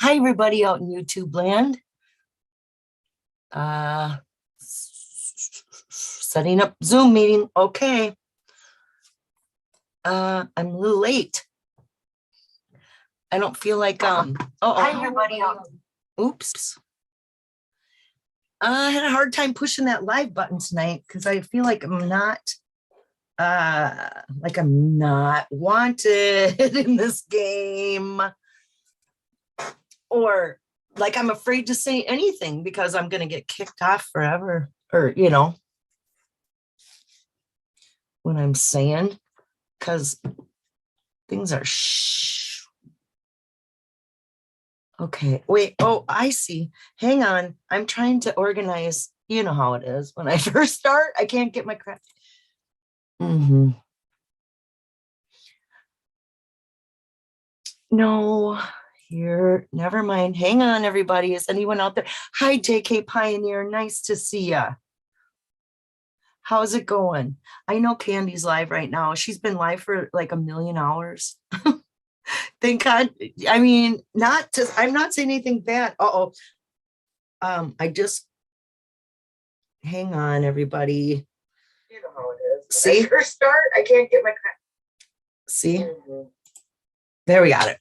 Hi, everybody out in YouTube land. Setting up Zoom meeting. Okay. I'm a little late. I don't feel like Hi, everybody. Oops. I had a hard time pushing that live button tonight because I feel like I'm not wanted in this game, or like I'm afraid to say anything because I'm going to get kicked off forever, or what I'm saying, because things are okay, wait, oh, I see. Hang on, I'm trying to organize. You know how it is when I first start, I can't get my crap. No, here, never mind. Hang on, everybody. Is anyone out there? Hi, JK Pioneer. Nice to see ya. How's it going? I know Candy's live right now. She's been live for like 1,000,000 hours. Thank God. I mean, I'm not saying anything bad. I just, hang on, everybody. You know how it is. See? When I first start, I can't get my crap. See? There, we got it.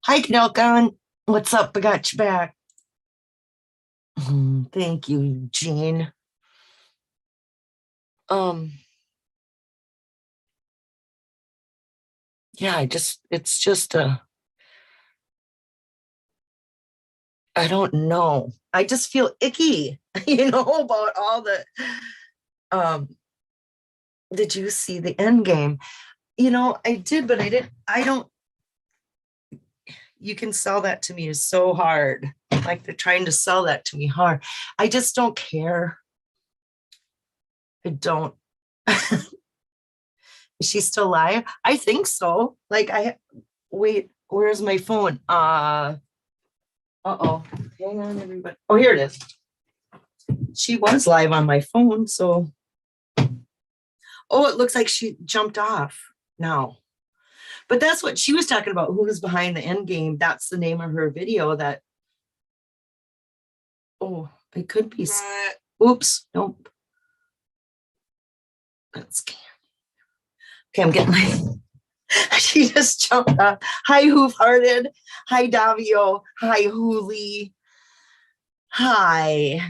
Hi, Knelkon. What's up? I got you back. Thank you, Eugene. Yeah, it's just I don't know. I just feel icky, about all the, did you see the end game? I did, but I don't, you can sell that to me is so hard. Like they're trying to sell that to me hard. I just don't care. I don't. Is she still alive? I think so. Like wait, where's my phone? Uh-oh. Hang on, everybody. Oh, here it is. She was live on my phone, so. Oh, it looks like she jumped off now. But that's what she was talking about. Who was behind the end game? That's the name of her video. That. Oh, it could be. Oops. Nope. That's. Okay, I'm getting my. She just jumped off. Hi, Hoof-Hearted. Hi, Davio. Hi, Hooli. Hi.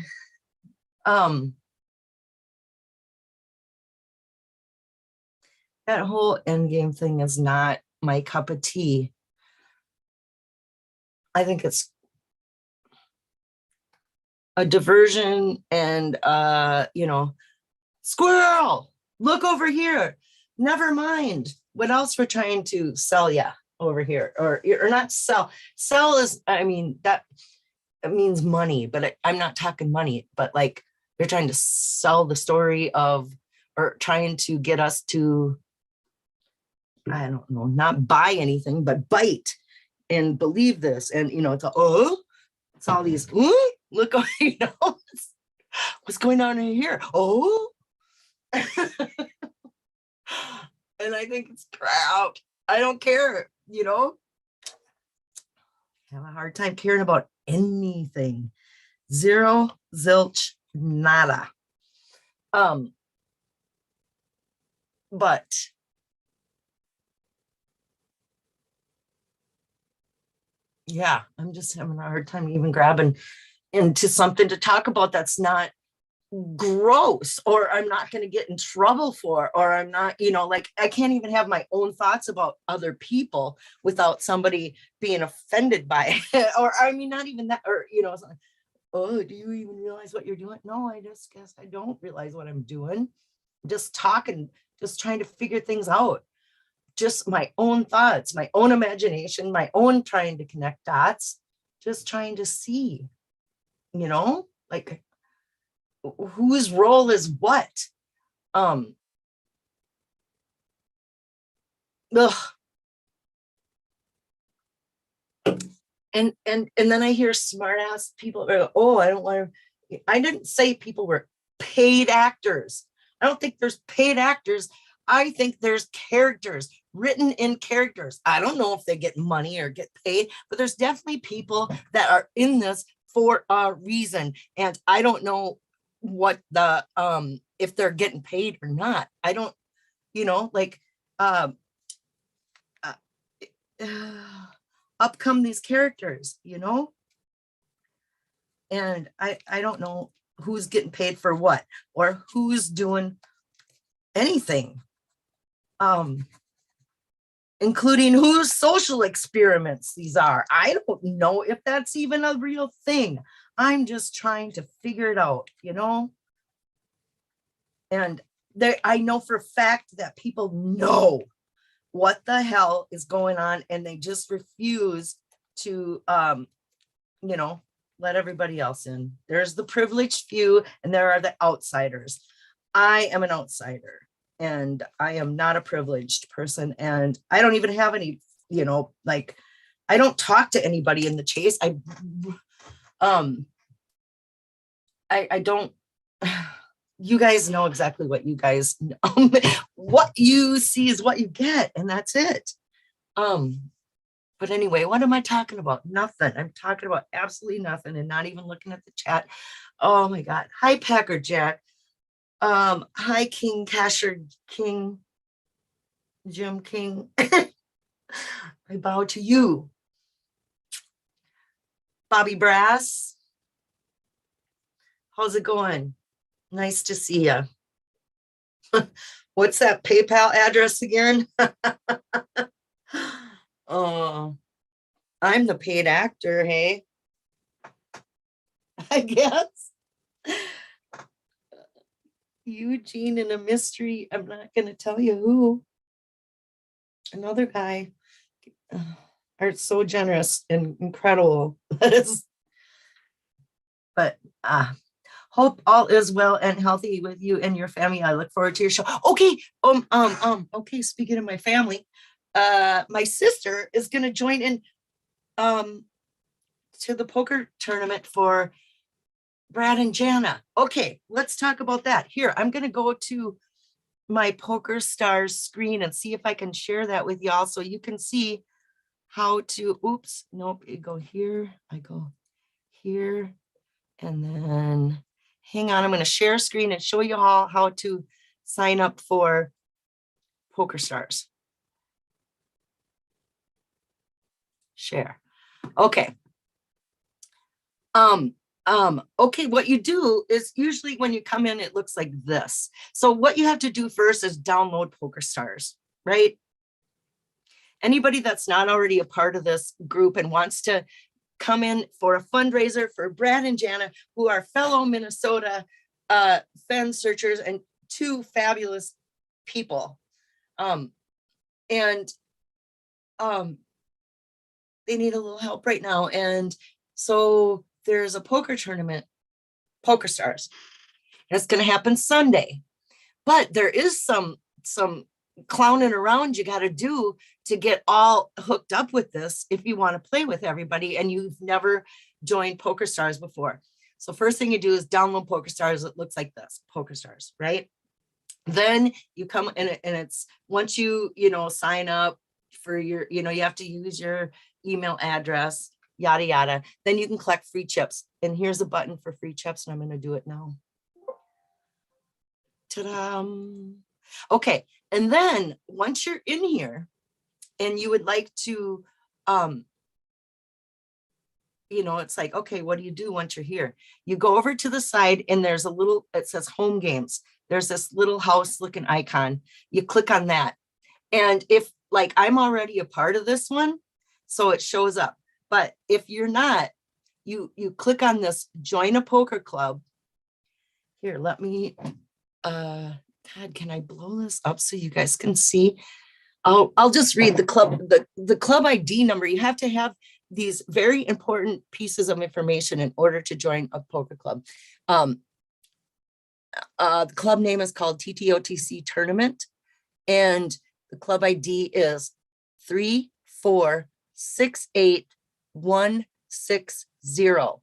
That whole endgame thing is not my cup of tea. I think it's a diversion and squirrel, look over here. Never mind what else we're trying to sell ya over here, or not sell. Sell is, I mean, that it means money, but I'm not talking money, but like they're trying to sell the story of, or trying to get us to, I don't know, not buy anything, but bite and believe this. And, it's all these, look, what's going on in here? Oh, and I think it's crap. I don't care, I have a hard time caring about anything. Zero, zilch, nada. But yeah, I'm just having a hard time even grabbing into something to talk about that's not gross, or I'm not going to get in trouble for, or I'm not, like I can't even have my own thoughts about other people without somebody being offended by it. Or I mean, not even that, or like, oh, do you even realize what you're doing? No, I just guess I don't realize what I'm doing. Just talking, just trying to figure things out. Just my own thoughts, my own imagination, my own trying to connect dots, just trying to see, like whose role is what. Ugh. And then I hear smart ass people go, oh, I don't want to. I didn't say people were paid actors. I don't think there's paid actors. I think there's characters written in characters. I don't know if they get money or get paid, but there's definitely people that are in this for a reason. And I don't know what the if they're getting paid or not. I don't, like uh, up come these characters, and I don't know who's getting paid for what or who's doing anything, including whose social experiments these are. I don't know if that's even a real thing. I'm just trying to figure it out, and I know for a fact that people know what the hell is going on, and they just refuse to let everybody else in. There's the privileged few and there are the outsiders. I am an outsider and I am not a privileged person, and I don't even have any, I don't talk to anybody in the chase. I don't, you guys know exactly what you guys know. What you see is what you get, and that's it. But anyway, what am I talking about? Nothing. I'm talking about absolutely nothing and not even looking at the chat. Oh my God. Hi, Packer Jack. Hi, King Casher King, Jim King. I bow to you. Bobby Brass. How's it going? Nice to see you. What's that PayPal address again? Oh, I'm the paid actor, hey? I guess. Eugene in a mystery. I'm not going to tell you who. Another guy. Are so generous and incredible. But hope all is well and healthy with you and your family. I look forward to your show. Okay. Okay. Speaking of my family, my sister is going to join in to the poker tournament for Brad and Jana. Okay, let's talk about that. Here, I'm going to go to my Pokerstars screen and see if I can share that with y'all so you can see how to, oops, nope, you go here, I go here, and then hang on, I'm going to share a screen and show you all how to sign up for Pokerstars. Share. Okay. Okay, what you do is usually when you come in, it looks like this. So what you have to do first is download Pokerstars, right? Anybody that's not already a part of this group and wants to come in for a fundraiser for Brad and Jana, who are fellow Minnesota Fen searchers and two fabulous people. They need a little help right now. And so there's a poker tournament, Pokerstars. And it's going to happen Sunday. But there is some clowning around you got to do to get all hooked up with this if you want to play with everybody and you've never joined Pokerstars before. So first thing you do is download Pokerstars. It looks like this, Pokerstars, right? Then you come in and it's once you sign up for your, you have to use your email address, yada, yada. Then you can collect free chips. And here's a button for free chips. And I'm going to do it now. Ta-da. Okay. And then once you're in here and you would like to, it's like, okay, what do you do once you're here? You go over to the side and there's a little, it says home games. There's this little house looking icon. You click on that. And if like I'm already a part of this one, so it shows up. But if you're not, you click on this join a poker club. Here, let me, God, can I blow this up so you guys can see? I'll just read the club, the club ID number. You have to have these very important pieces of information in order to join a poker club. The club name is called TTOTC Tournament, and the club ID is 3468160.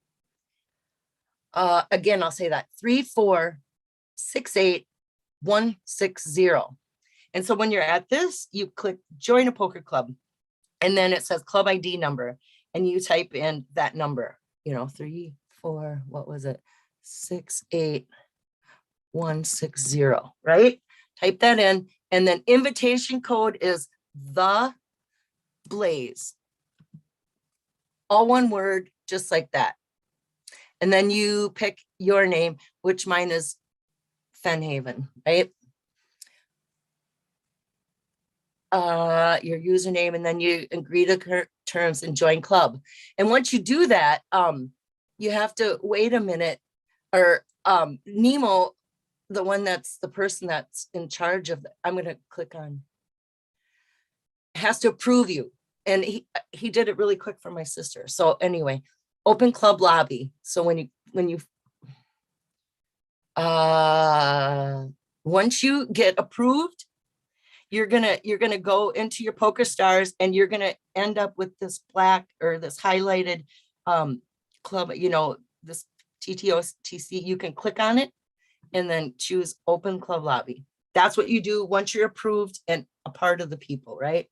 Again, I'll say that 3468160. And so when you're at this, you click join a poker club, and then it says club ID number, and you type in that number, 3, 4, what was it? 68160, right? Type that in, and then invitation code is the Blaze. All one word, just like that. And then you pick your name, which mine is Fennhaven, right? Your username, and then you agree to terms and join club. And once you do that, you have to wait a minute, or Nemo, the one that's the person that's in charge of, I'm going to click on, has to approve you. And he did it really quick for my sister. So anyway, open club lobby. So when you once you get approved, you're gonna go into your Pokerstars, and you're gonna end up with this black or this highlighted club, this TTOTC. You can click on it and then choose open club lobby. That's what you do once you're approved and a part of the people, right?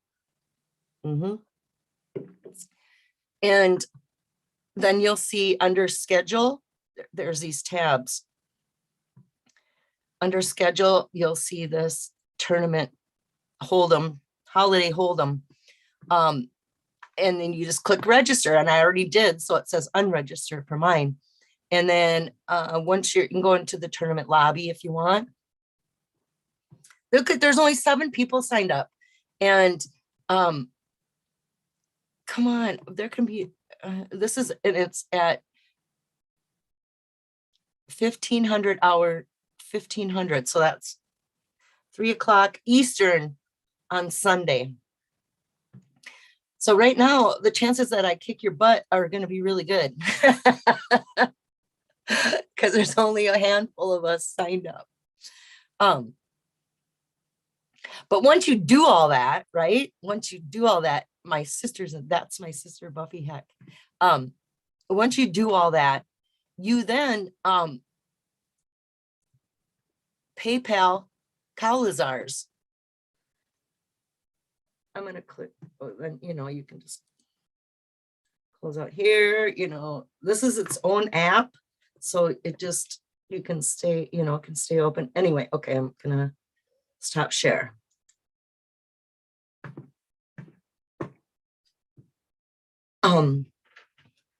And then you'll see under schedule, there's these tabs. Under schedule, you'll see this tournament Hold'em, holiday Hold'em. And then you just click register, and I already did. So it says unregistered for mine. And then once you can go into the tournament lobby if you want. Look, there's only 7 people signed up. And come on, there can be, it's at 1500 hour, 1500. So that's 3:00 Eastern on Sunday. So right now, the chances that I kick your butt are going to be really good, because there's only a handful of us signed up. But once you do all that, right? Once you do all that, that's my sister Buffy Heck. Once you do all that, you then PayPal Kalizars. I'm going to click, then, you can just close out here. This is its own app. So it just, you can stay, can stay open. Anyway, okay, I'm going to stop share.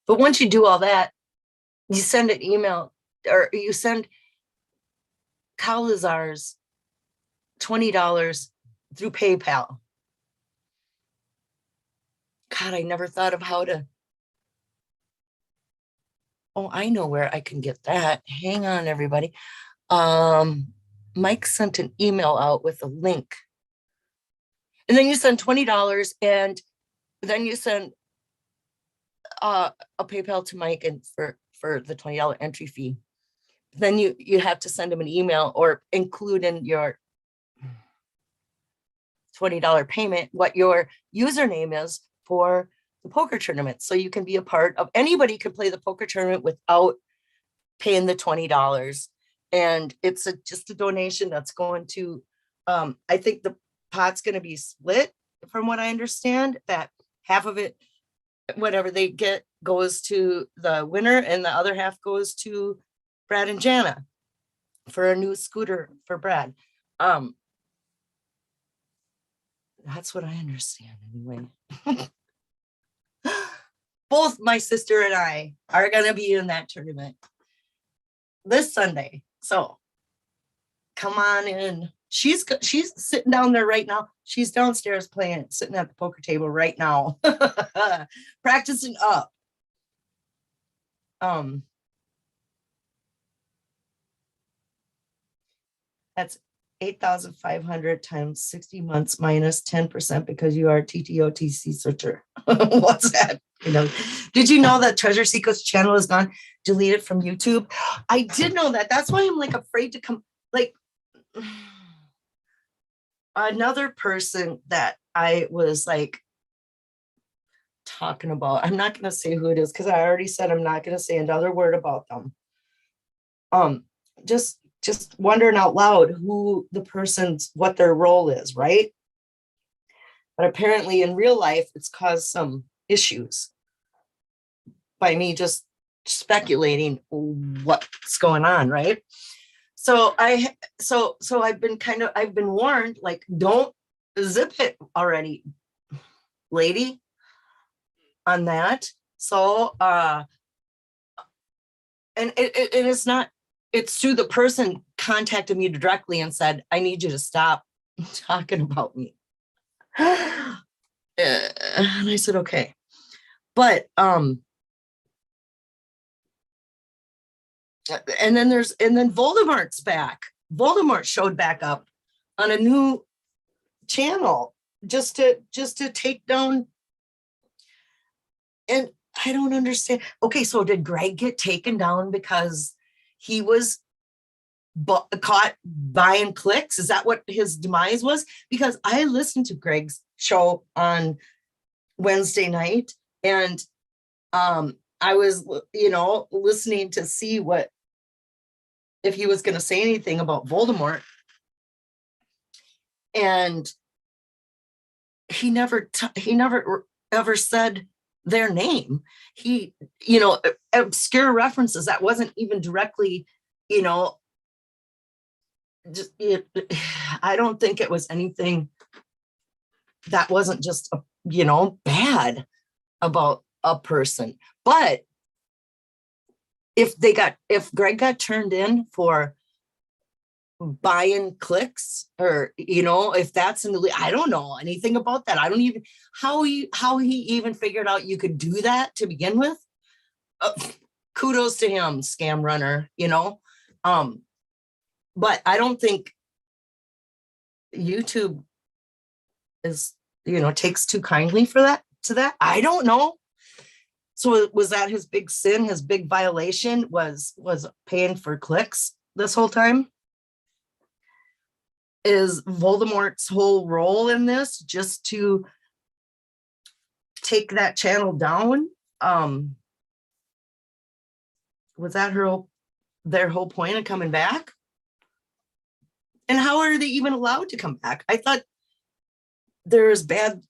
But once you do all that, you send an email, or you send Kalizars $20 through PayPal. God, I never thought of how to. Oh, I know where I can get that. Hang on, everybody. Mike sent an email out with a link. And then you send $20, and then you send a PayPal to Mike, and for the $20 entry fee. Then you have to send him an email or include in your $20 payment what your username is for the poker tournament. So you can be a part of, anybody can play the poker tournament without paying the $20. And it's just a donation that's going to, I think the pot's going to be split, from what I understand, that half of it, whatever they get, goes to the winner, and the other half goes to Brad and Jana for a new scooter for Brad. That's what I understand anyway. Both my sister and I are going to be in that tournament this Sunday. So come on in. She's sitting down there right now. She's downstairs playing, sitting at the poker table right now, practicing up. That's 8,500 times 60 months minus 10% because you are a TTOTC searcher. What's that? Did you know that Treasure Seekers channel is gone, deleted from YouTube? I did know that. That's why I'm afraid to come. Another person that I was talking about, I'm not going to say who it is because I already said I'm not going to say another word about them. Just just wondering out loud who the person's, what their role is, right? But apparently in real life, it's caused some issues by me just speculating what's going on, right? So I've been warned, like, don't zip it already, lady, on that. So and it's not, it's through the person contacted me directly and said, I need you to stop talking about me. And I said, okay. But and then Voldemort's back. Voldemort showed back up on a new channel just to take down. And I don't understand. Okay, so did Greg get taken down because he was caught buying clicks? Is that what his demise was? Because I listened to Greg's show on Wednesday night, and I was, listening to see if he was going to say anything about Voldemort, and he never ever said their name. He, obscure references that wasn't even directly, I don't think it was anything that wasn't just, bad about a person. But if Greg got turned in for buying clicks, or if that's I don't know anything about that. I don't even how he even figured out you could do that to begin with. Kudos to him, scam runner, but I don't think YouTube is, takes too kindly to that. I don't know. So was that his big sin, his big violation was paying for clicks this whole time? Is Voldemort's whole role in this just to take that channel down? Was that their whole point of coming back? And how are they even allowed to come back? I thought there's bad.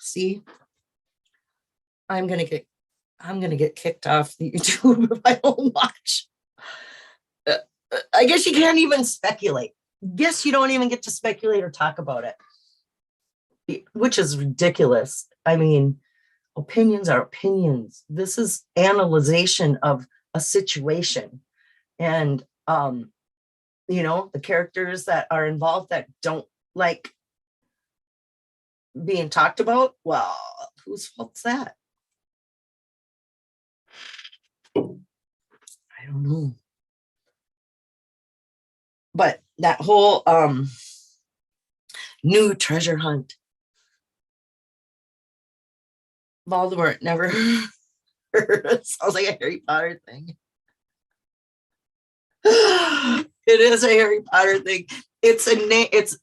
See, I'm gonna get kicked off the YouTube if I don't watch. I guess you can't even speculate. Guess you don't even get to speculate or talk about it, which is ridiculous. I mean, opinions are opinions. This is analyzation of a situation, and the characters that are involved that don't like being talked about. Well, whose fault's that? I don't know. But that whole new treasure hunt, Voldemort never it sounds like a Harry Potter thing. It is a Harry Potter thing. It's a name. It's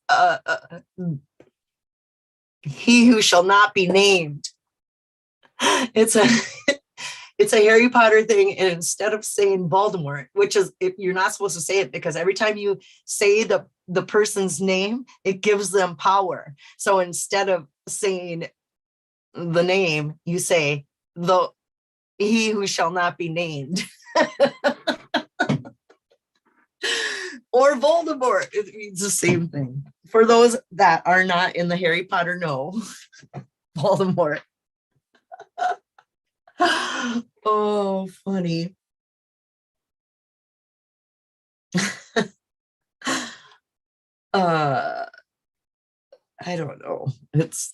he who shall not be named. It's a Harry Potter thing, and instead of saying Voldemort, which is, you're not supposed to say it, because every time you say the person's name, it gives them power. So instead of saying the name, you say he who shall not be named. Or Voldemort. It means the same thing. For those that are not in the Harry Potter know, Voldemort. Oh, funny. I don't know. It's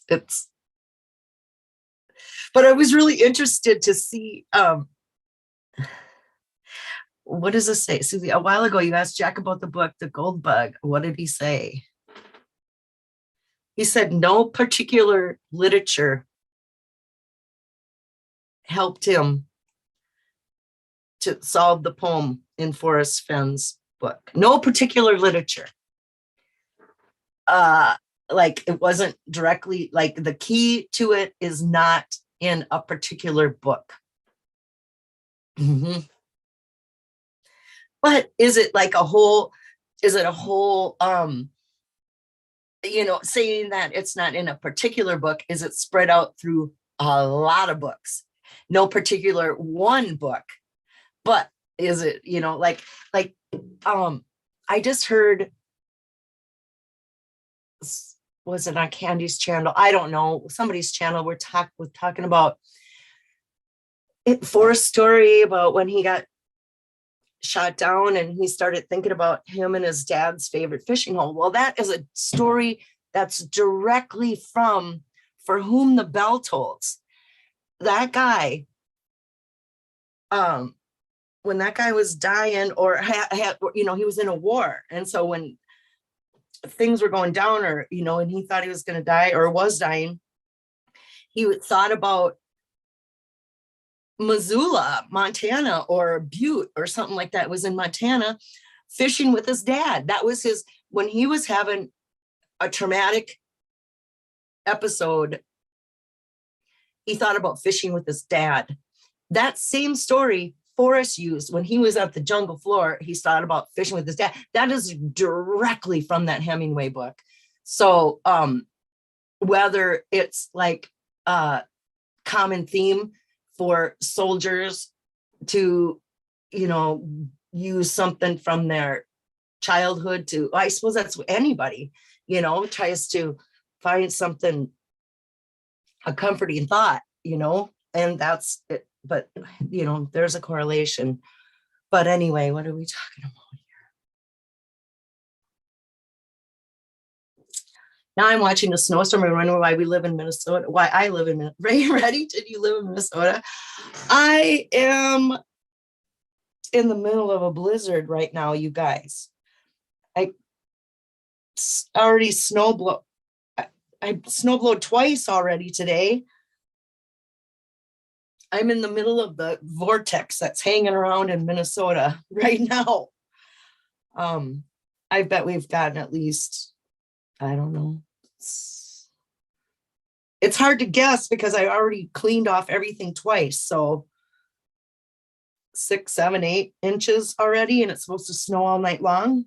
but I was really interested to see what does this say? Susie, a while ago you asked Jack about the book The Gold Bug. What did he say? He said no particular literature helped him to solve the poem in Forrest Fenn's book. No particular literature. Like, it wasn't directly, like, the key to it is not in a particular book. Mm-hmm. But is it like a whole, saying that it's not in a particular book, is it spread out through a lot of books? No particular one book, but is it, I just heard, was it on Candy's channel? I don't know, somebody's channel, we're talking about it, Forrest's story about when he got shot down and he started thinking about him and his dad's favorite fishing hole. Well, that is a story that's directly from For Whom the Bell Tolls. That guy, when that guy was dying, or had, he was in a war. And so when things were going down, or, and he thought he was going to die or was dying, he thought about Missoula, Montana, or Butte or something like that. It was in Montana, fishing with his dad. That was his, when he was having a traumatic episode, he thought about fishing with his dad. That same story Forrest used when he was at the jungle floor, he thought about fishing with his dad. That is directly from that Hemingway book. So whether it's like a common theme for soldiers to, use something from their childhood to, I suppose that's anybody, tries to find something, a comforting thought, and that's it. But, there's a correlation. But anyway, what are we talking about here? Now I'm watching a snowstorm and wondering why we live in Minnesota, why I live in Minnesota. Ready? Did you live in Minnesota? I am in the middle of a blizzard right now, you guys. I already I snowblowed twice already today. I'm in the middle of the vortex that's hanging around in Minnesota right now. I bet we've gotten at least, I don't know. It's hard to guess because I already cleaned off everything twice. So 6, 7, 8 inches already, and it's supposed to snow all night long.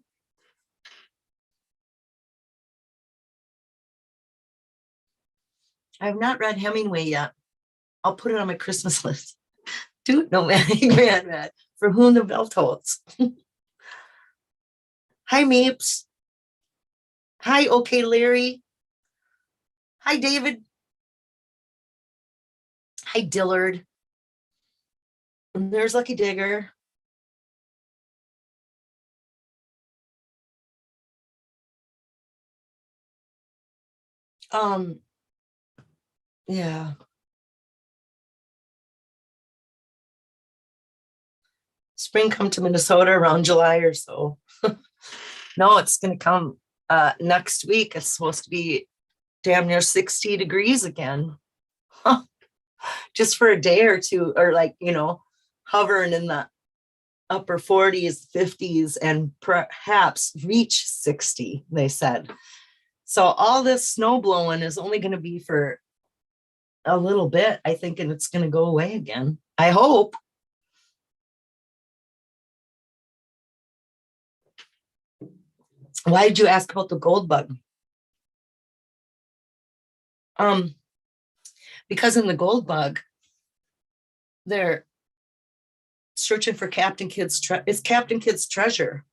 I have not read Hemingway yet. I'll put it on my Christmas list. Dude, no, man. For Whom the Bell Tolls. Hi, Meeps. Hi, okay, Larry. Hi, David. Hi, Dillard. And there's Lucky Digger. Yeah. Spring come to Minnesota around July or so. No, it's going to come next week. It's supposed to be damn near 60 degrees again. Just for a day or two, or hovering in the upper 40s, 50s, and perhaps reach 60, they said. So all this snow blowing is only going to be for a little bit, I think, and it's going to go away again. I hope. Why did you ask about the gold bug? Because in the gold bug, they're searching for Captain Kidd's it's Captain Kidd's treasure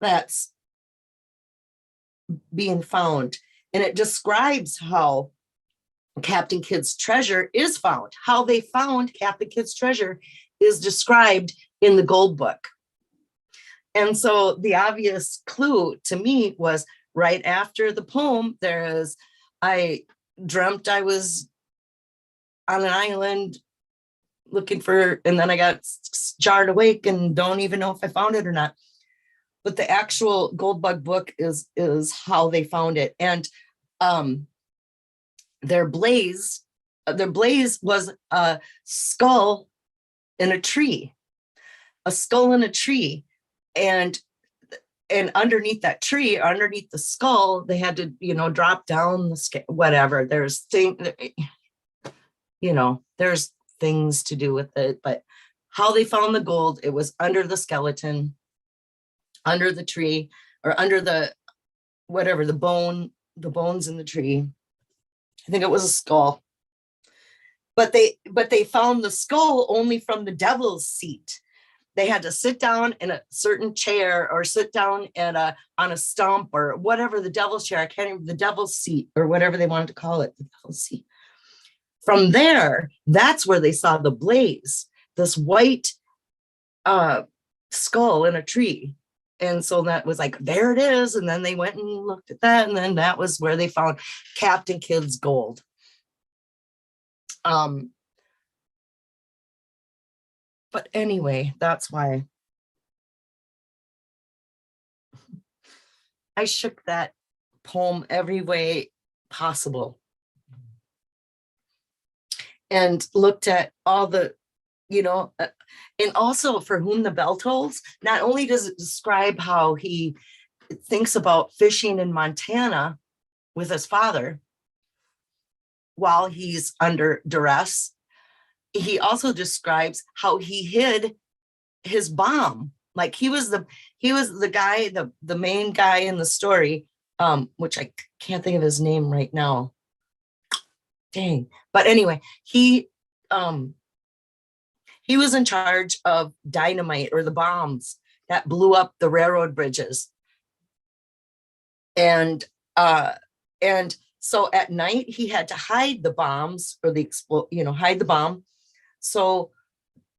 that's being found. And it describes how Captain Kidd's treasure is found. How they found Captain Kidd's treasure is described in the gold book. And so the obvious clue to me was right after the poem, I dreamt I was on an island looking for, and then I got jarred awake and don't even know if I found it or not. But the actual gold bug book is how they found it. And their blaze was a skull in a tree, and underneath that tree, underneath the skull, they had to drop down the whatever. There's things to do with it, but how they found the gold. It was under the skeleton, under the tree, or under the whatever, the bones in the tree. I think it was a skull. But they found the skull only from the devil's seat. They had to sit down in a certain chair or sit down on a stump or whatever, the devil's chair. I can't even, the devil's seat or whatever they wanted to call it, the devil's seat. From there, that's where they saw the blaze, this white skull in a tree. And so that was like, there it is. And then they went and looked at that. And then that was where they found Captain Kidd's gold. But anyway, that's why I shook that poem every way possible and looked at all the, and also For Whom the Bell Tolls. Not only does it describe how he thinks about fishing in Montana with his father while he's under duress, he also describes how he hid his bomb. Like he was the guy, the main guy in the story, which I can't think of his name right now. Dang. But anyway, he was in charge of dynamite or the bombs that blew up the railroad bridges. And so at night he had to hide the bombs or hide the bomb. So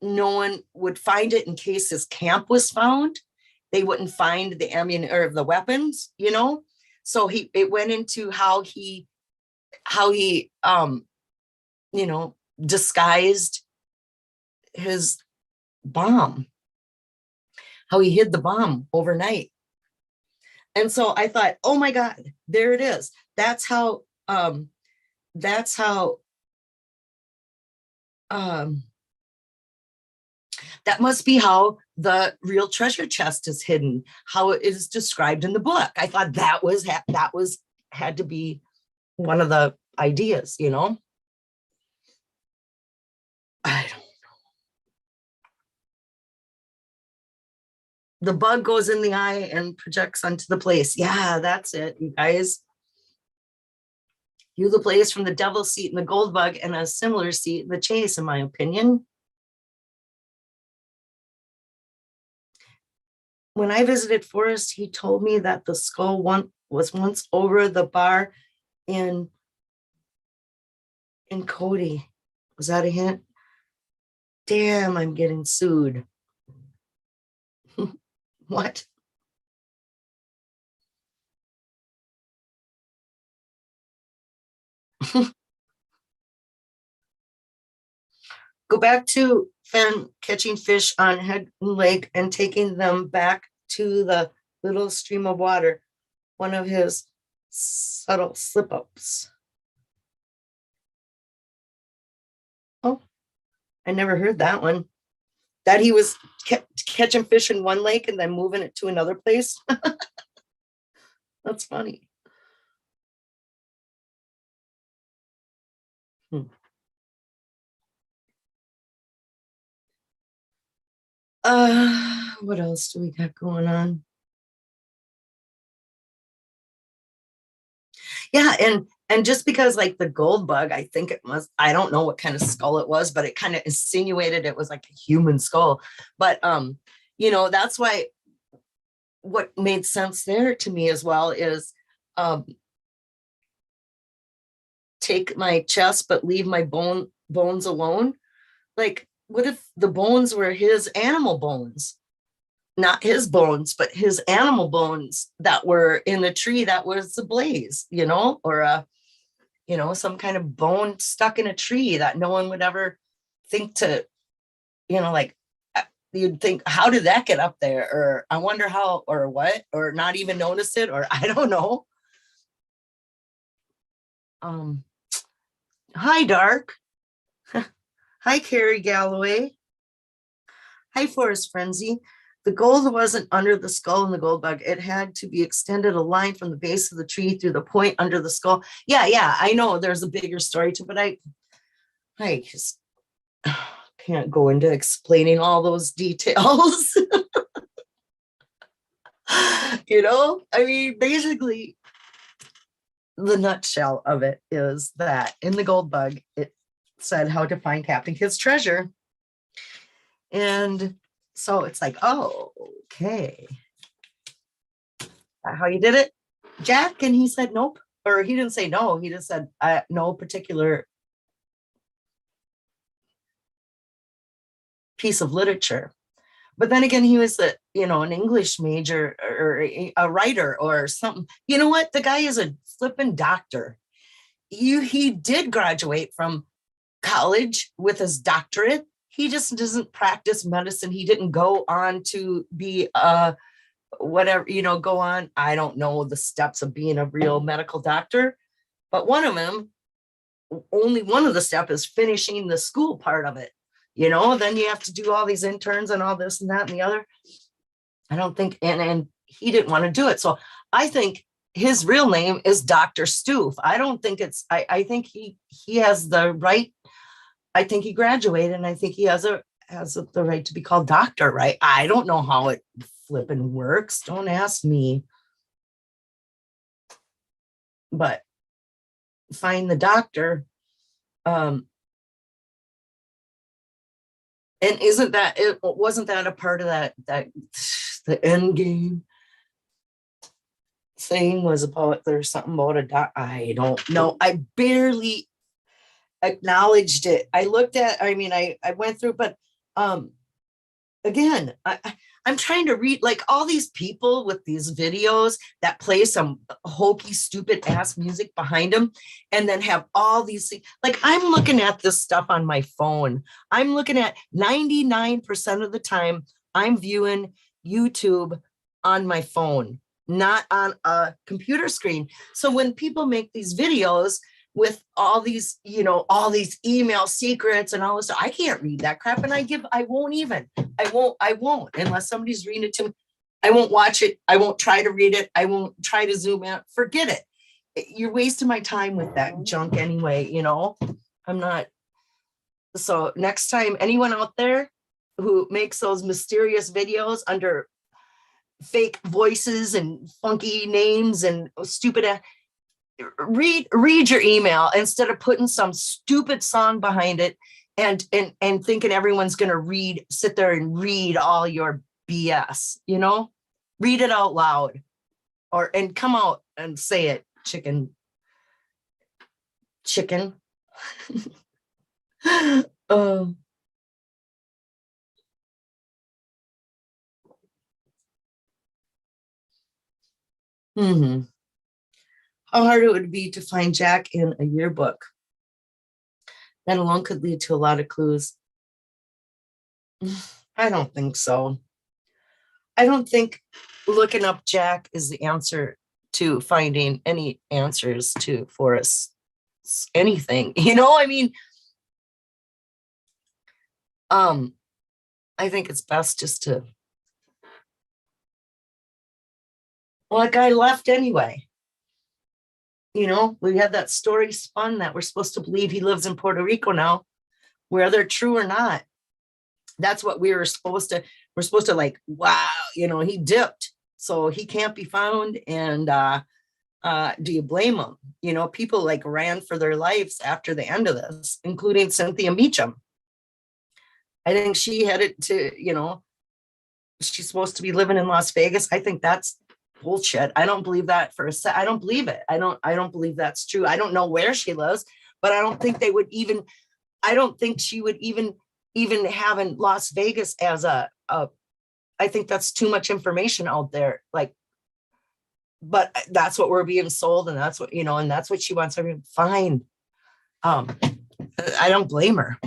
no one would find it in case his camp was found. They wouldn't find the ammunition or the weapons, So it went into how he disguised his bomb, how he hid the bomb overnight. And so I thought, oh my God, there it is. That's how that must be how the real treasure chest is hidden, how it is described in the book. I thought that had to be one of the ideas, I don't know. The bug goes in the eye and projects onto the place. Yeah, that's it, you guys. You the place from the devil's seat in the gold bug and a similar seat in the chase, in my opinion. When I visited Forrest, he told me that the skull was once over the bar in Cody. Was that a hint? Damn, I'm getting sued. What? Go back to Fenn catching fish on Head Lake and taking them back to the little stream of water. One of his subtle slip-ups. Oh, I never heard that one. That he was catching fish in one lake and then moving it to another place. That's funny. What else do we got going on? Yeah, and just because like the gold bug, I think it was, I don't know what kind of skull it was, but it kind of insinuated it was like a human skull. But that's why what made sense there to me as well is take my chest but leave my bones alone. Like, what if the bones were his animal bones? Not his bones, but his animal bones that were in the tree that was ablaze, or some kind of bone stuck in a tree that no one would ever think to, like, you'd think, how did that get up there? Or I wonder how, or what, or not even notice it, or I don't know. Hi, Dark. Hi, Carrie Galloway. Hi, Forest Frenzy. The gold wasn't under the skull in the gold bug. It had to be extended a line from the base of the tree through the point under the skull. Yeah, I know there's a bigger story to, but I just, okay. can't go into explaining all those details. I mean, basically, the nutshell of it is that in the gold bug, it said how to find Captain Kidd's treasure. And so it's like, oh, okay. How you did it, Jack? And he said, nope. Or he didn't say no. He just said, no particular piece of literature. But then again, he was an English major or a writer or something. You know what? The guy is a flipping doctor. He did graduate from college with his doctorate. He just doesn't practice medicine. He didn't go on to be whatever, go on. I don't know the steps of being a real medical doctor, but only one of the steps is finishing the school part of it. Then you have to do all these interns and all this and that and the other. I don't think, and he didn't want to do it. So I think his real name is Dr. Stoof. I don't think I think he has the right. I think he graduated and I think he has the right to be called doctor, right? I don't know how it flipping works. Don't ask me. But find the doctor. And wasn't that a part of that the end game thing was about, there's something about a doc? I don't know. I barely acknowledged it. I looked at, I went through, but again, I'm trying to read, like, all these people with these videos that play some hokey, stupid ass music behind them and then have all these things. Like, I'm looking at this stuff on my phone. I'm looking at 99% of the time, I'm viewing YouTube on my phone, not on a computer screen. So when people make these videos with all these, all these email secrets and all this, I can't read that crap. And I won't, unless somebody's reading it to me. I won't watch it. I won't try to read it. I won't try to zoom out. Forget it. You're wasting my time with that junk anyway, I'm not. So next time, anyone out there who makes those mysterious videos under fake voices and funky names and stupid, read your email instead of putting some stupid song behind it and thinking everyone's going to sit there and read all your BS, read it out loud and come out and say it. Chicken. How hard it would be to find Jack in a yearbook. That alone could lead to a lot of clues. I don't think so. I don't think looking up Jack is the answer to finding any answers for us, anything, I think it's best just to, that guy left anyway. We had that story spun that we're supposed to believe he lives in Puerto Rico now, whether true or not. That's what we're supposed to like, wow, he dipped, so he can't be found. And do you blame him? People like ran for their lives after the end of this, including Cynthia Meacham. I think she headed to, she's supposed to be living in Las Vegas. I think that's bullshit. I don't believe that for a sec. I don't believe it. I don't believe that's true. I don't know where she lives, but I don't think I don't think she would even have in Las Vegas as I think that's too much information out there. Like, but that's what we're being sold. And that's what, and that's what she wants everyone to find. I don't blame her.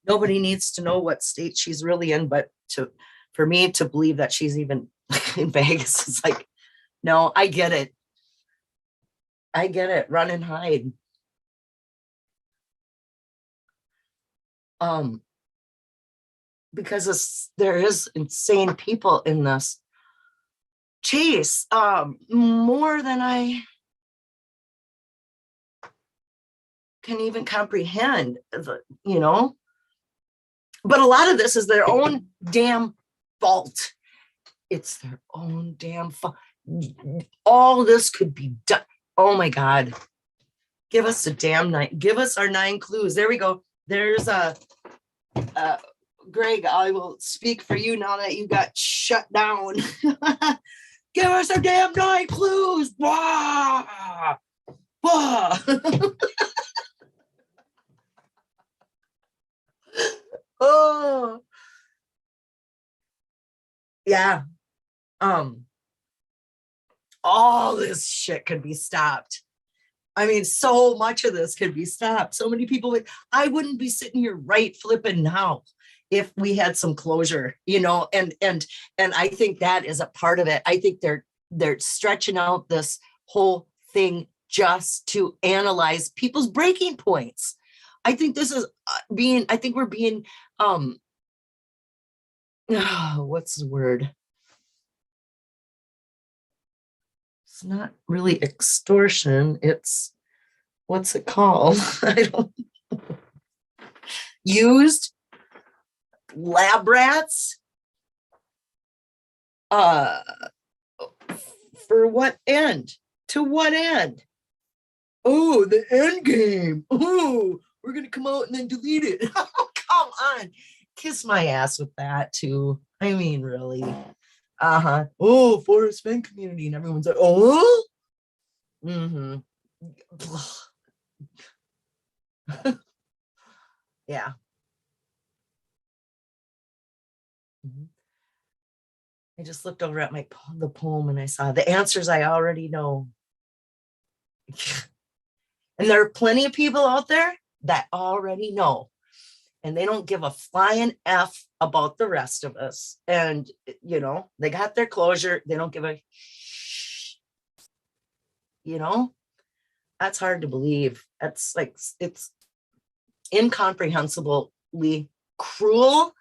Nobody needs to know what state she's really in, but for me to believe that she's even in Vegas is like, no, I get it. Run and hide. Because there is insane people in this chase, more than I can even comprehend, But a lot of this is their own damn fault. It's their own damn fault. All this could be done. Oh my God. Give us a damn night. Give us our 9 clues. There we go. There's Greg, I will speak for you now that you got shut down. Give us a damn 9 clues. Wah! Wah! Oh, yeah. All this shit could be stopped. I mean, so much of this could be stopped. So many people I wouldn't be sitting here right flipping now if we had some closure, and I think that is a part of it. I think they're stretching out this whole thing just to analyze people's breaking points. I think this is I think we're being, what's the word? It's not really extortion. It's, what's it called? I don't know. Used lab rats. For what end? To what end? Oh, the end game. Oh, we're gonna come out and then delete it. Oh, come on. Kiss my ass with that too. I mean, really. Oh, Forest Fan community, and everyone's like, oh. Mm-hmm. Yeah. Mm-hmm. I just looked over at the poem and I saw the answers I already know. And there are plenty of people out there that already know. And they don't give a flying F about the rest of us. And, they got their closure. They don't give a that's hard to believe. That's like, it's incomprehensibly cruel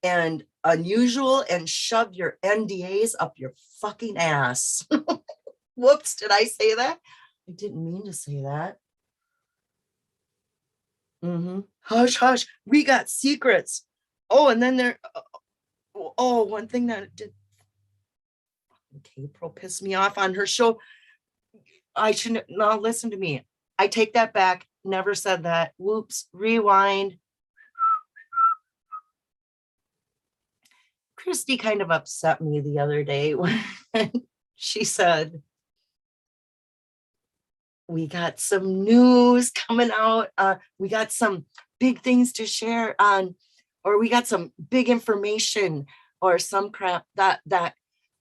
and unusual, and shove your NDAs up your fucking ass. Whoops, did I say that? I didn't mean to say that. Mm-hmm. Hush, hush. We got secrets. Oh, and then one thing that did. April pissed me off on her show. I shouldn't. No, listen to me. I take that back. Never said that. Whoops. Rewind. Christy kind of upset me the other day when she said, we got some news coming out. We got some big things to share on, or we got some big information or some crap that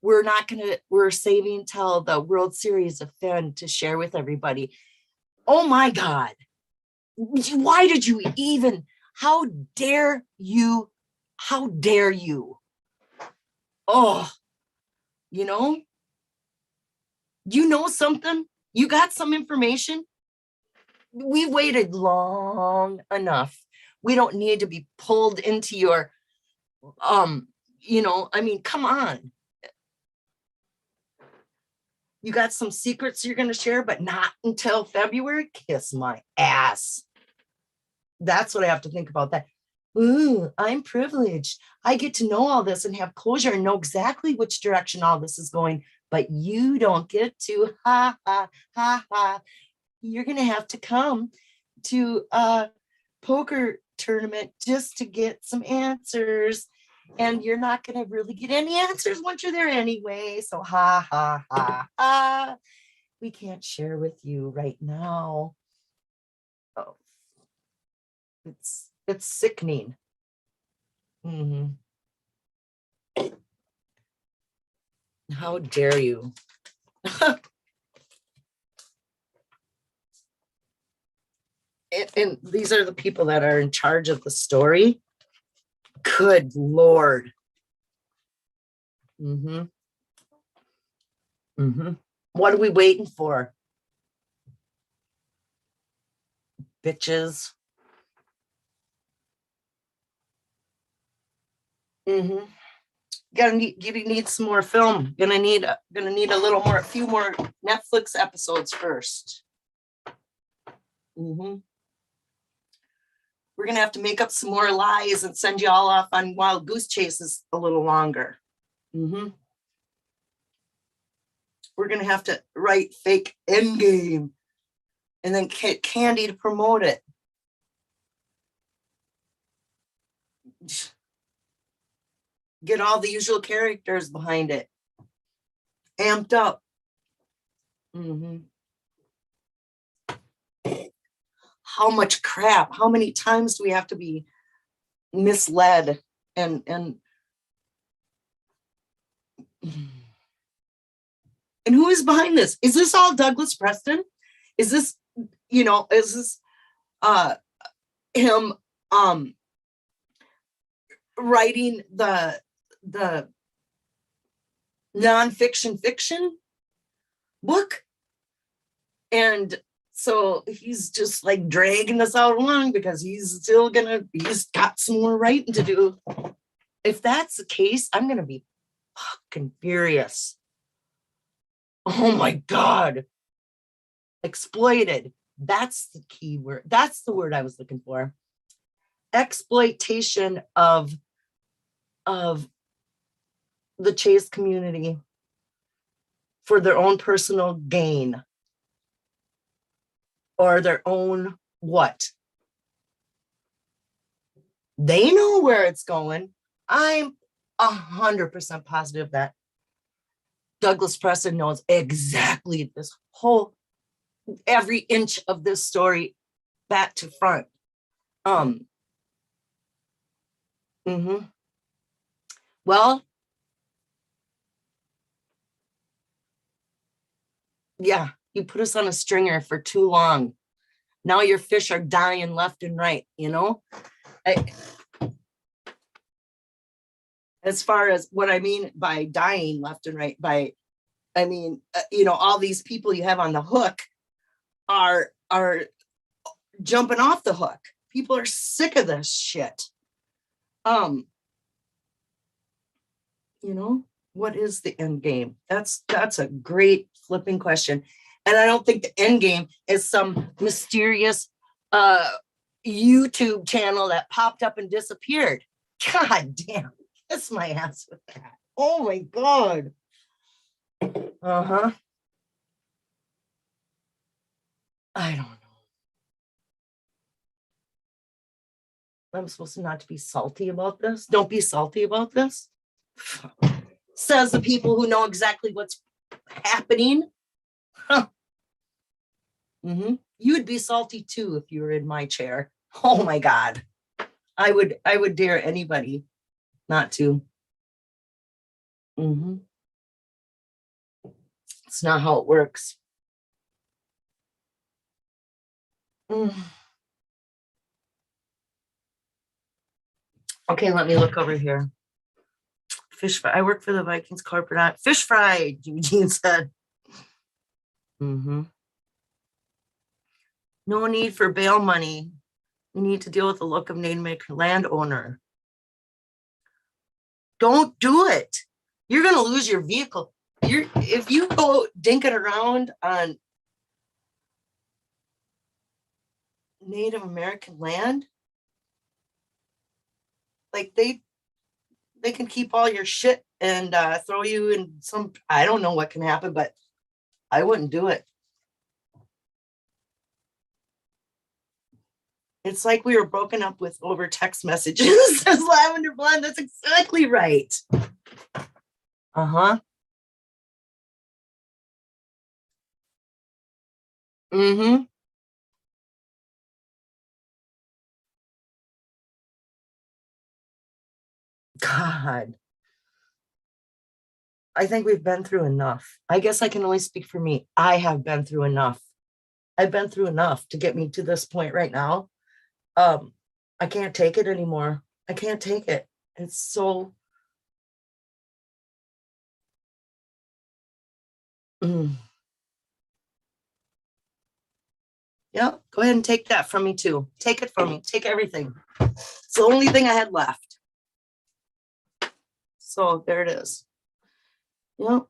we're saving till the World Series of Finn to share with everybody. Oh my God. Why did you even, how dare you? How dare you? Oh, you know something? You got some information? We waited long enough. We don't need to be pulled into your, I mean, come on. You got some secrets you're going to share, but not until February? Kiss my ass. That's what I have to think about that. Ooh, I'm privileged. I get to know all this and have closure and know exactly which direction all this is going, but you don't get to. Ha, ha, ha, ha. You're going to have to come to a poker tournament just to get some answers. And you're not going to really get any answers once you're there anyway. So ha, ha, ha, ha. We can't share with you right now. Oh, it's sickening. Mm-hmm. How dare you? And these are the people that are in charge of the story. Good Lord. Mm-hmm. Mm-hmm. What are we waiting for? Bitches. Mm-hmm. You need some more film. Gonna need a few more Netflix episodes first. Mm-hmm. We're going to have to make up some more lies and send you all off on wild goose chases a little longer. We're going to have to write fake endgame and then get Candy to promote it. Get all the usual characters behind it. Amped up. How much crap, how many times do we have to be misled and who is behind this? Is this all Douglas Preston? Is this, is this him writing the nonfiction fiction book? And so he's just like dragging us out along because he's got some more writing to do. If that's the case, I'm going to be fucking furious. Oh my God. Exploited. That's the key word. That's the word I was looking for. Exploitation of the chase community for their own personal gain. Or their own what? They know where it's going. I'm 100% positive that Douglas Preston knows exactly every inch of this story back to front. Well, yeah. You put us on a stringer for too long. Now your fish are dying left and right, as far as what I mean by dying left and right, all these people you have on the hook are jumping off the hook. People are sick of this shit. What is the end game? That's a great flipping question. And I don't think the end game is some mysterious YouTube channel that popped up and disappeared. God damn, kiss my ass with that. Oh my God. I don't know. I'm supposed to not to be salty about this. Don't be salty about this. Says the people who know exactly what's happening. Huh. You'd be salty too if you were in my chair. Oh my God. I would dare anybody not to. It's not how it works. Okay, let me look over here. Fish fry. I work for the Vikings corporate. Fish fry, Eugene said. No need for bail money. We need to deal with the look of Native American landowner. Don't do it. You're going to lose your vehicle. If you go dinking around on Native American land, like they can keep all your shit and throw you in some, I don't know what can happen, but I wouldn't do it. It's like we were broken up with over text messages. Says Lavender Blonde. That's exactly right. God. I think we've been through enough. I guess I can only speak for me. I have been through enough. I've been through enough to get me to this point right now. I can't take it anymore. I can't take it. It's so. Yeah, go ahead and take that from me too. Take it from me. Take everything. It's the only thing I had left. So there it is. Yep.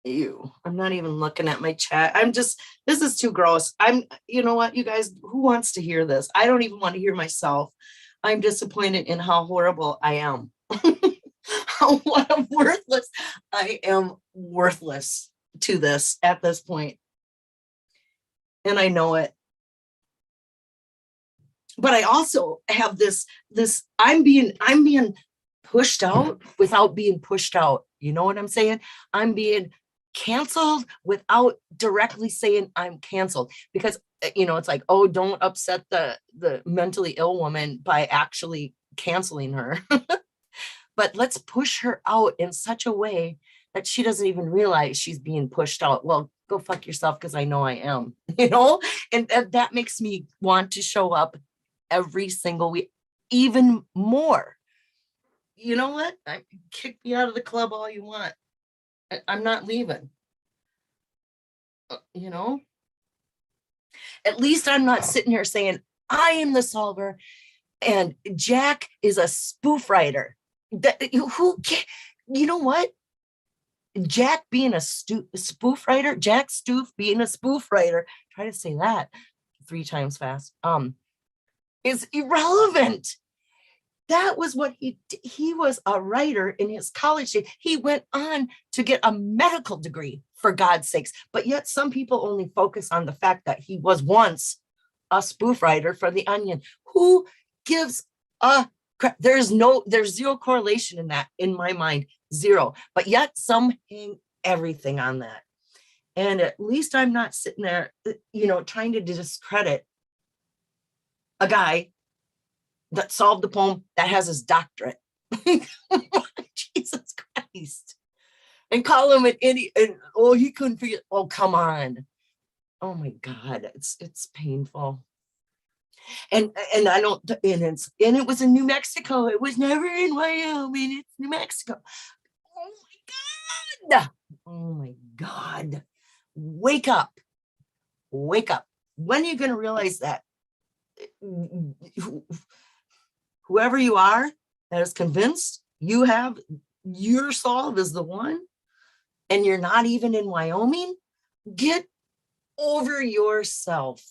Ew, I'm not even looking at my chat. This is too gross. You know what, you guys, who wants to hear this? I don't even want to hear myself. I'm disappointed in how horrible I am. What I'm worthless. I am worthless to this at this point. And I know it. But I also have this, I'm being pushed out without being pushed out. You know what I'm saying? I'm being canceled without directly saying I'm canceled, because it's like, oh, don't upset the mentally ill woman by actually canceling her. But let's push her out in such a way that she doesn't even realize she's being pushed out. Well, go fuck yourself, because I know I am, and that makes me want to show up every single week, even more. You know what? Kick me out of the club all you want. I'm not leaving. At least I'm not sitting here saying I am the solver and Jack is a spoof writer. You know what? Jack being a spoof writer, Jack Stoof being a spoof writer, try to say that 3 times fast, is irrelevant. That was what he was a writer in his college days. He went on to get a medical degree, for God's sakes. But yet some people only focus on the fact that he was once a spoof writer for The Onion. Who gives a crap? There's zero correlation in that, in my mind, zero. But yet some hang everything on that. And at least I'm not sitting there, trying to discredit a guy that solved the poem, that has his doctorate. Jesus Christ. And call him an idiot. And he couldn't figure. Oh, come on. Oh my God. It's painful. And I don't, and it was in New Mexico. It was never in Wyoming. It's New Mexico. Oh my God. Oh my God. Wake up. Wake up. When are you going to realize that? Whoever you are that is convinced your solve is the one, and you're not even in Wyoming, get over yourself.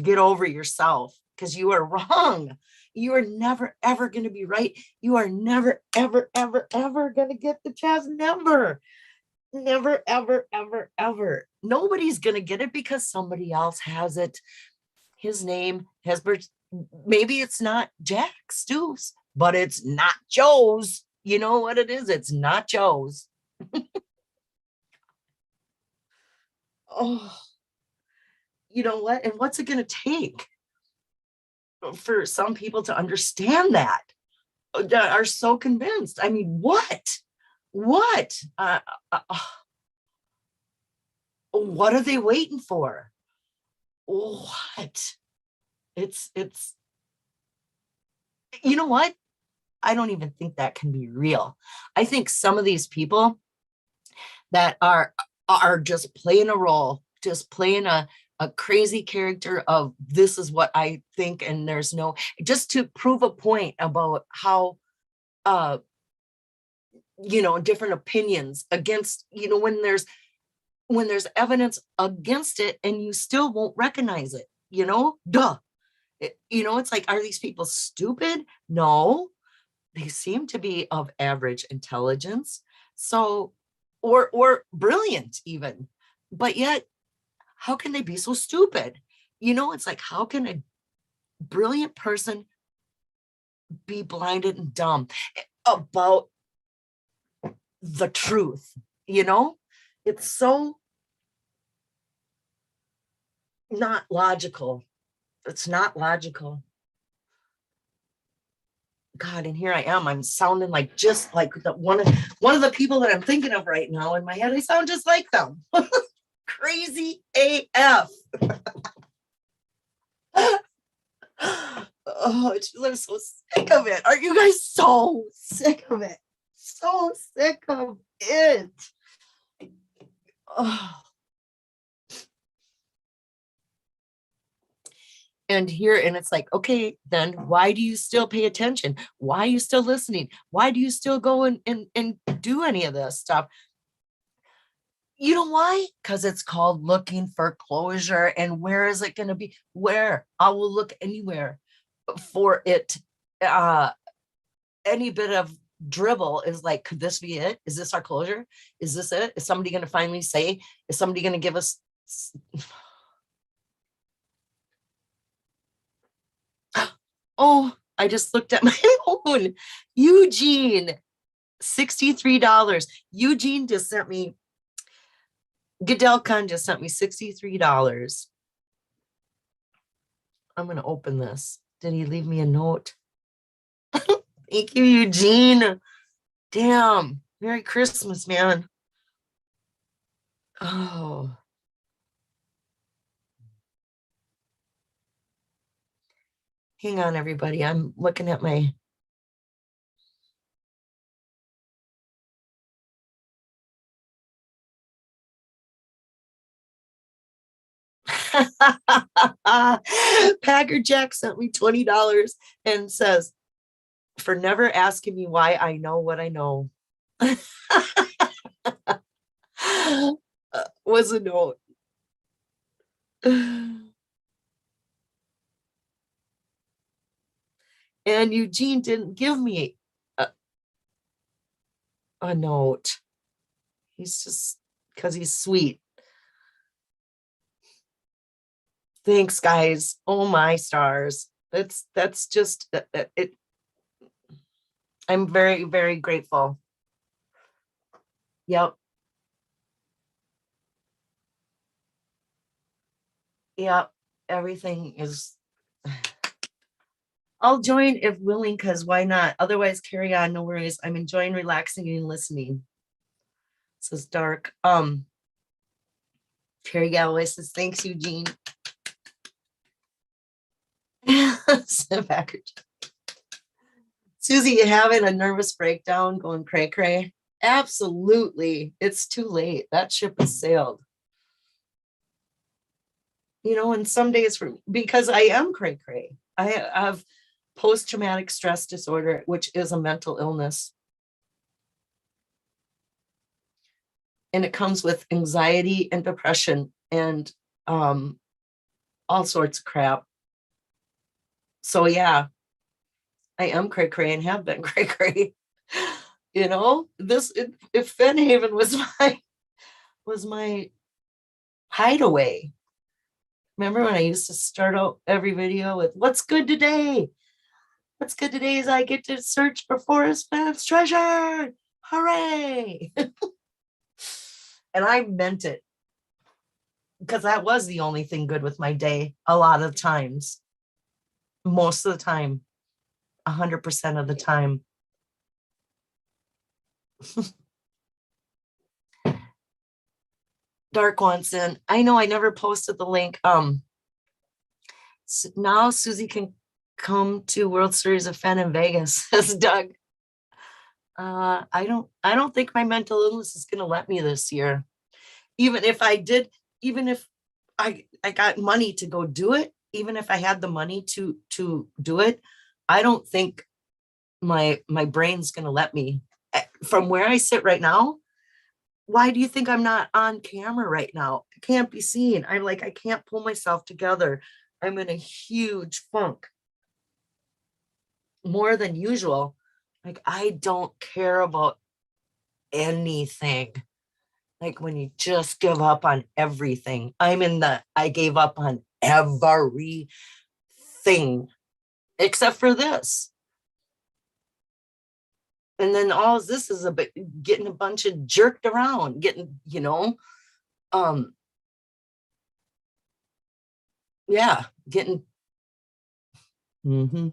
Get over yourself, because you are wrong. You are never, ever going to be right. You are never, ever, ever, ever going to get the chance. Never, never, ever, ever, ever. Nobody's going to get it because somebody else has it. His name has, maybe it's not Jack Stew's, but it's not Joe's. You know what it is? It's not Joe's. Oh, you know what? And what's it going to take for some people to understand that are so convinced? I mean, what? What are they waiting for? What? It's, you know what? I don't even think that can be real. I think some of these people that are just playing a role, just playing a crazy character of this is what I think, and there's no, just to prove a point about how, different opinions against, when there's evidence against it and you still won't recognize it, duh. It's like, are these people stupid? No, they seem to be of average intelligence. So, or brilliant even, but yet, how can they be so stupid? It's like, how can a brilliant person be blinded and dumb about the truth? It's so not logical. It's not logical. God, and here I am. I'm sounding like just like one of the people that I'm thinking of right now in my head. I sound just like them. Crazy AF. Oh, I'm so sick of it. Are you guys so sick of it? So sick of it. Oh. And it's like, okay, then why do you still pay attention? Why are you still listening? Why do you still go and do any of this stuff? You know why? Because it's called looking for closure. And where is it going to be? Where? I will look anywhere for it. Uh, any bit of dribble is like, could this be it? Is this our closure? Is this it? Is somebody going to finally say? Is somebody going to give us? Oh, I just looked at my phone. Eugene, $63. Eugene just sent me, Goodell just sent me $63. I'm going to open this. Did he leave me a note? Thank you, Eugene. Damn. Merry Christmas, man. Oh. Hang on, everybody. I'm looking at my. Packer Jack sent me $20 and says, for never asking me why I know what I know. Was a note. And Eugene didn't give me a note. He's just because he's sweet. Thanks, guys. Oh my stars. That's just it. I'm very, very grateful. Yep. Yep. Everything is. I'll join if willing, because why not? Otherwise, carry on. No worries. I'm enjoying relaxing and listening. Says Dark. Terry Galloway says, thanks, Eugene. Susie, you having a nervous breakdown going cray cray? Absolutely. It's too late. That ship has sailed. You know, and some days for because I am cray cray. I have post-traumatic stress disorder, which is a mental illness. And it comes with anxiety and depression and all sorts of crap. So yeah, I am cray cray and have been cray cray. You know, if Fennhaven was my hideaway. Remember when I used to start out every video with what's good today? What's good today is I get to search for Forrest Mapp's treasure. Hooray! And I meant it because that was the only thing good with my day a lot of times. Most of the time, 100% of the time. Dark wants in. I know I never posted the link. So now Susie can come to World Series of Fen in Vegas, says Doug. I don't think my mental illness is gonna let me this year. Even if I did, even if I got money to go do it, even if I had the money to do it, I don't think my brain's gonna let me. From where I sit right now, why do you think I'm not on camera right now? I can't be seen. I can't pull myself together. I'm in a huge funk. More than usual. Like, I don't care about anything. Like when you just give up on everything. I gave up on everything except for this. And then all this is getting a bunch of jerked around, getting, yeah, getting. Mm-hmm.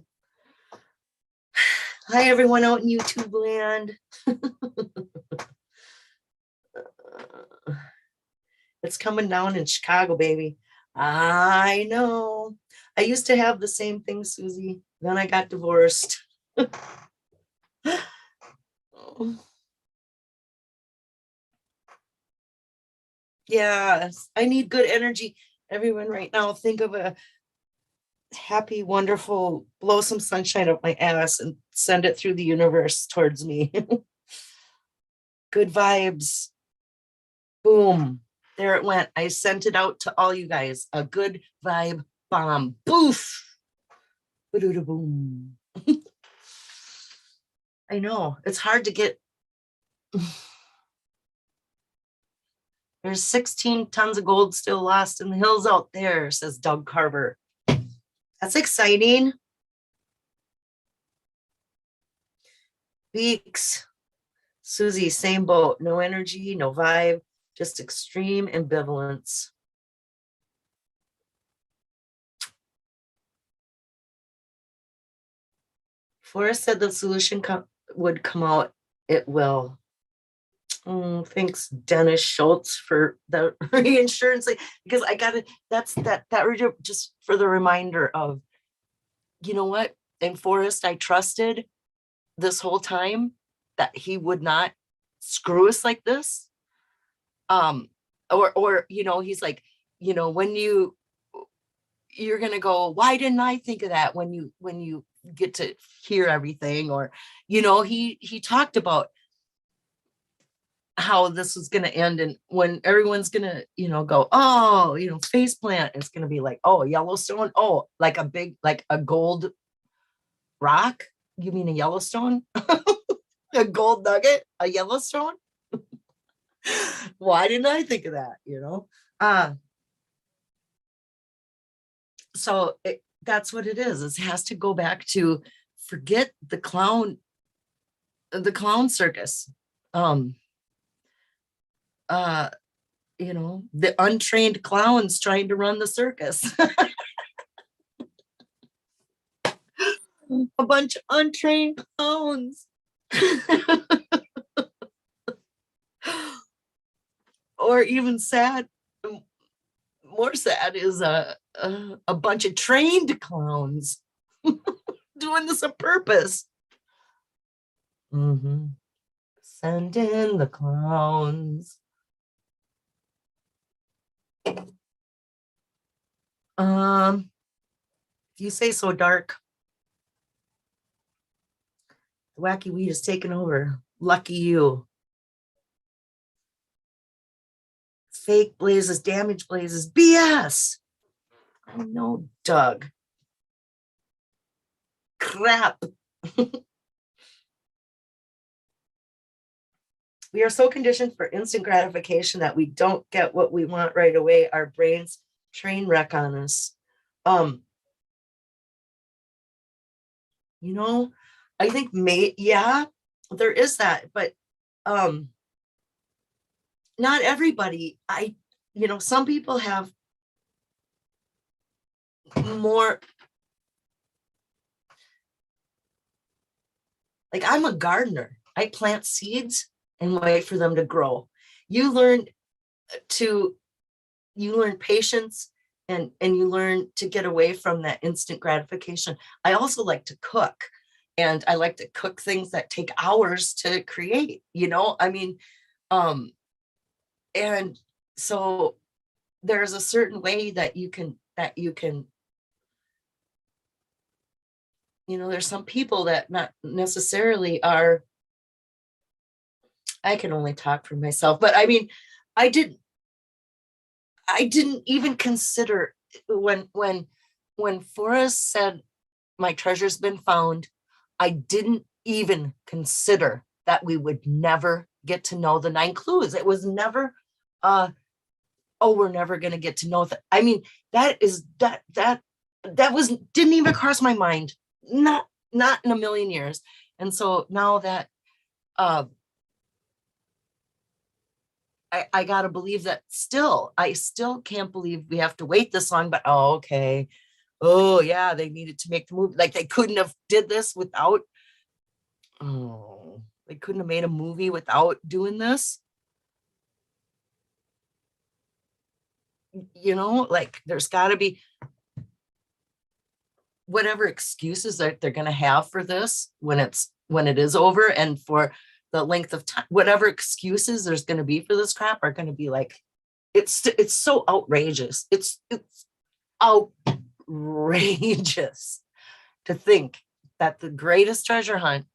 Hi, everyone out in YouTube land. It's coming down in Chicago, baby. I know. I used to have the same thing, Susie. Then I got divorced. Yes, I need good energy. Everyone right now, think of a happy, wonderful, blow some sunshine up my ass and send it through the universe towards me. Good vibes. Boom. There it went. I sent it out to all you guys. A good vibe bomb. Boof. Boom. I know. It's hard to get. There's 16 tons of gold still lost in the hills out there, says Doug Carver. That's exciting. Beaks. Susie, same boat. No energy, no vibe, just extreme ambivalence. Forrest said the solution would come out. It will. Thanks, Dennis Schultz, for the reinsurance. Because I got it. That's that just for the reminder of, you know what? And Forrest, I trusted this whole time that he would not screw us like this. Or he's like, when you're gonna go, why didn't I think of that when you get to hear everything? Or he talked about how this was gonna end, and when everyone's gonna go, oh, face plant, it's gonna be like, oh, Yellowstone, oh, like a big, like a gold rock. You mean a Yellowstone? A gold nugget, a Yellowstone? Why didn't I think of that? So that's what it is. It has to go back to forget the clown circus. The untrained clowns trying to run the circus. A bunch of untrained clowns. Or even sad, more sad is a bunch of trained clowns doing this on purpose. Send in the clowns. If you say so, Dark. The wacky weed is taken over. Lucky you. Fake blazes, damage blazes, BS. I know, Doug. Crap. We are so conditioned for instant gratification that we don't get what we want right away. Our brains train wreck on us. I think there is that, but not everybody. Some people have more. Like, I'm a gardener. I plant seeds and wait for them to grow. You learn patience, and you learn to get away from that instant gratification. I also like to cook, and I like to cook things that take hours to create, and so there's a certain way that you can there's some people that not necessarily are. I can only talk for myself, but I mean, I didn't even consider when Forrest said my treasure's been found, I didn't even consider that we would never get to know the 9 clues. It was never we're never going to get to know that. I mean, that didn't even cross my mind. Not in a million years. And so now that I gotta believe that I still can't believe we have to wait this long, but okay. Oh yeah, they needed to make the movie. Like, they couldn't have did this without, they couldn't have made a movie without doing this. Like, there's gotta be whatever excuses that they're gonna have for this when it is over, and for the length of time, whatever excuses there's going to be for this crap are going to be like, it's so outrageous. It's outrageous to think that the greatest treasure hunt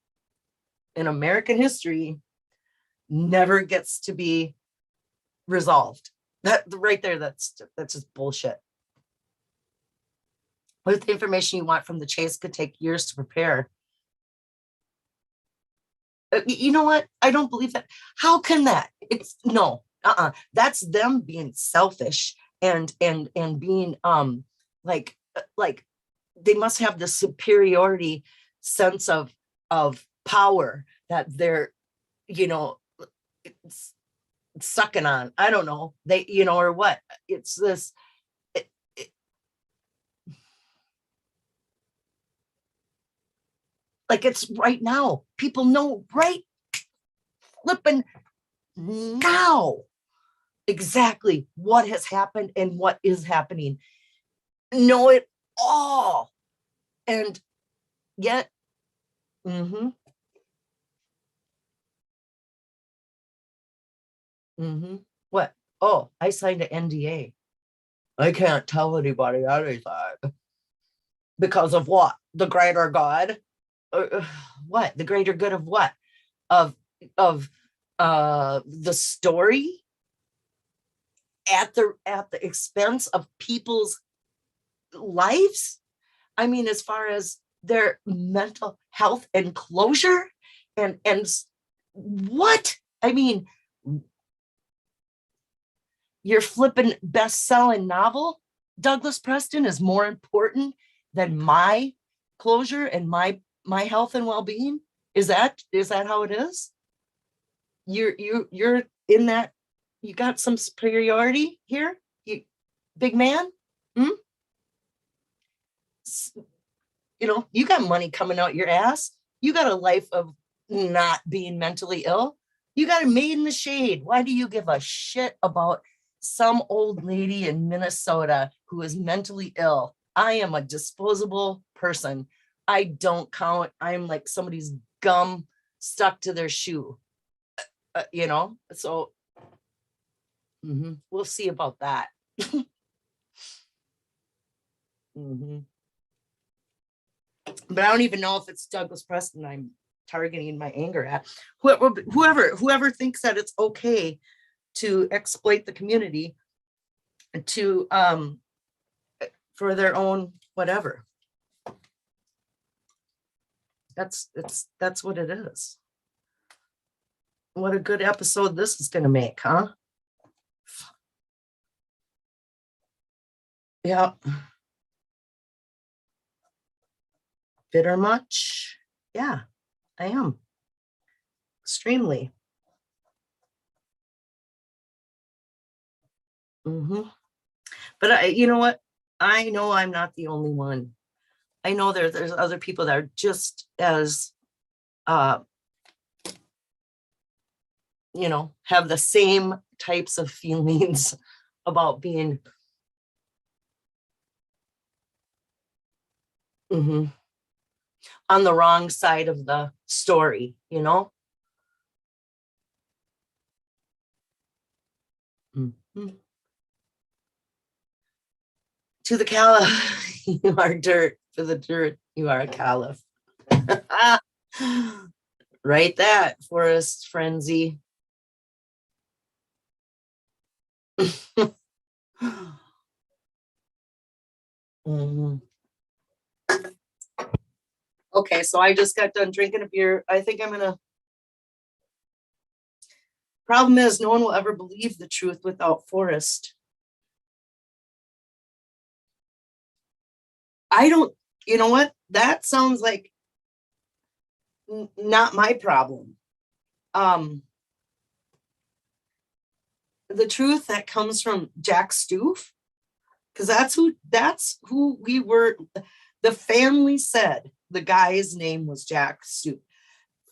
in American history never gets to be resolved. That right there, that's just bullshit. With the information you want from the chase could take years to prepare. You know what? I don't believe that. How can that? It's no, that's them being selfish and being like they must have the superiority sense of power that they're, you know, sucking on. I don't know. They, you know, or what? It's this. Like it's right now. People know right flipping now exactly what has happened and what is happening. Know it all. And yet, what? Oh, I signed an NDA. I can't tell anybody anything. Because of what? The greater good? What? The greater good of what? Of the story at the expense of people's lives? I mean, as far as their mental health and closure and what? I mean, your flipping best-selling novel, Douglas Preston, is more important than my closure and my health and well-being? Is that how it is? You're in that, you got some superiority here, you big man? You know, you got money coming out your ass. You got a life of not being mentally ill. You got a maid in the shade. Why do you give a shit about some old lady in Minnesota who is mentally ill? I am a disposable person. I don't count. I'm like somebody's gum stuck to their shoe, you know? So we'll see about that. But I don't even know if it's Douglas Preston I'm targeting my anger at. Whoever thinks that it's okay to exploit the community to for their own whatever. That's what it is. What a good episode this is going to make, huh? Yeah. Bitter much? Yeah, I am. Extremely. But you know what? I know I'm not the only one. I know there's other people that are just as, you know, have the same types of feelings about being on the wrong side of the story, you know? To the caliph, you are dirt. For the dirt, you are a caliph. Write that, Forest Frenzy. Okay, so I just got done drinking a beer. I think I'm gonna. Problem is, no one will ever believe the truth without Forrest. I don't, you know what? That sounds like not my problem. The truth that comes from Jack Stoof, because that's who we were. The family said the guy's name was Jack Stoof.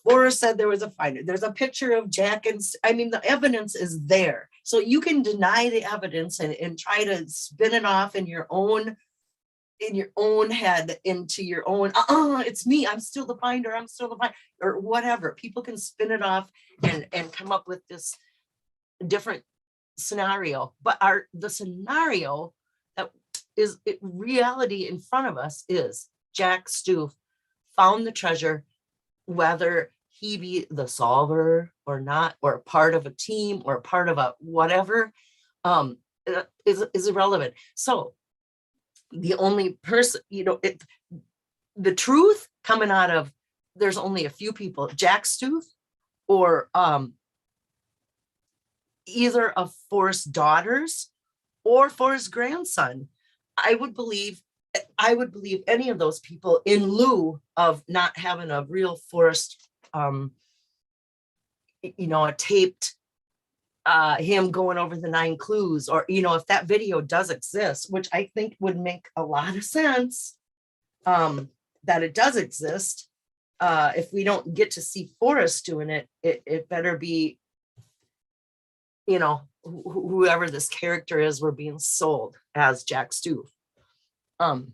Forrest said there was a finder. There's a picture of Jack, and I mean, the evidence is there. So you can deny the evidence and try to spin it off in your own head, into your own, it's me, I'm still the finder, or whatever. People can spin it off and come up with this different scenario. But the scenario that is reality in front of us is Jack Stoof found the treasure, whether he be the solver or not, or part of a team or part of a whatever, is irrelevant. So the only person, the truth coming out of, there's only a few people, Jack Stoof or either of Forrest's daughters or Forrest's grandson. I would believe any of those people in lieu of not having a real Forrest, a taped him going over the 9 clues, or if that video does exist, which I think would make a lot of sense, that it does exist. If we don't get to see Forrest doing it, it better be, whoever this character is, we're being sold as Jack Stoof. And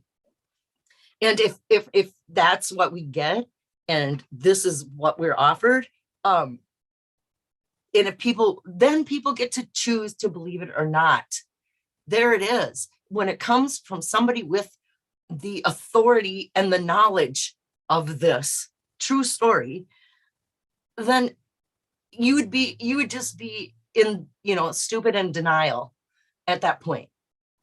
if that's what we get, and this is what we're offered, and if people get to choose to believe it or not. There it is. When it comes from somebody with the authority and the knowledge of this true story, then you would just be in, stupid and denial at that point.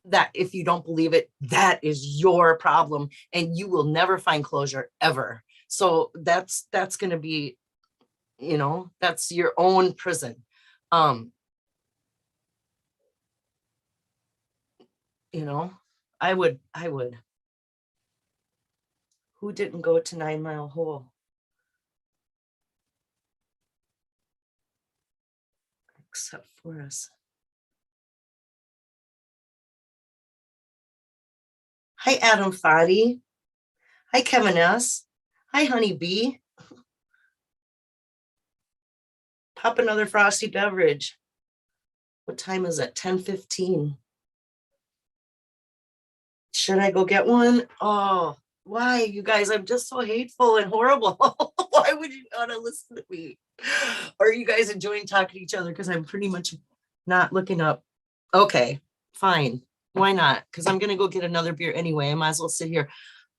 That if you don't believe it, that is your problem and you will never find closure ever. So that's going to be, that's your own prison. I would. Who didn't go to 9 Mile Hole? Except for us. Hi, Adam Fadi. Hi, Kevin S. Hi, Honey B. Pop another frosty beverage. What time is it? 10:15. Should I go get one? Oh, why, you guys? I'm just so hateful and horrible. Why would you want to listen to me? Are you guys enjoying talking to each other? Because I'm pretty much not looking up. Okay, fine. Why not? Because I'm going to go get another beer anyway. I might as well sit here.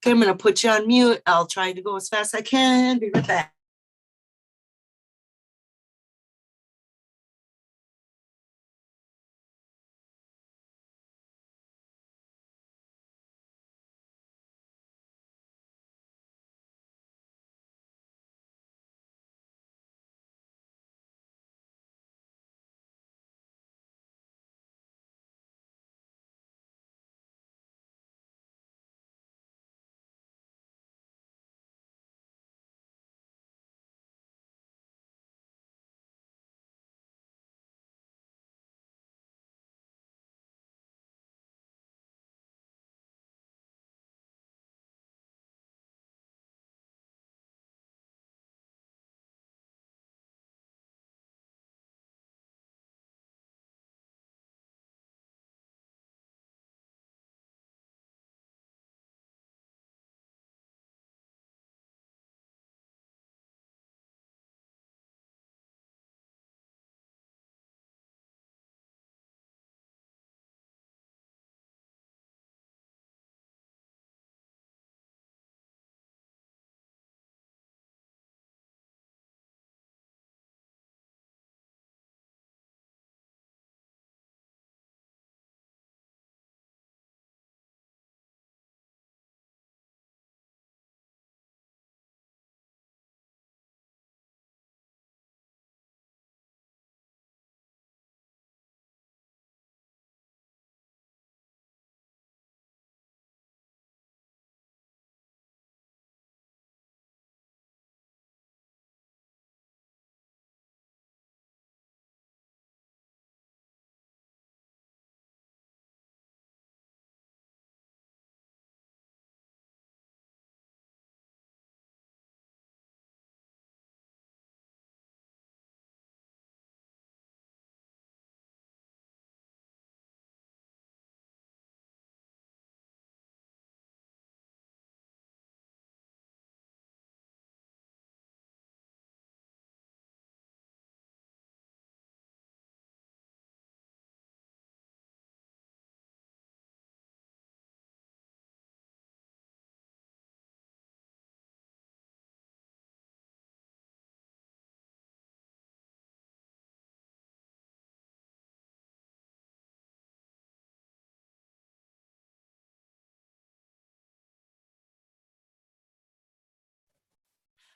Okay, I'm going to put you on mute. I'll try to go as fast as I can. Be right back.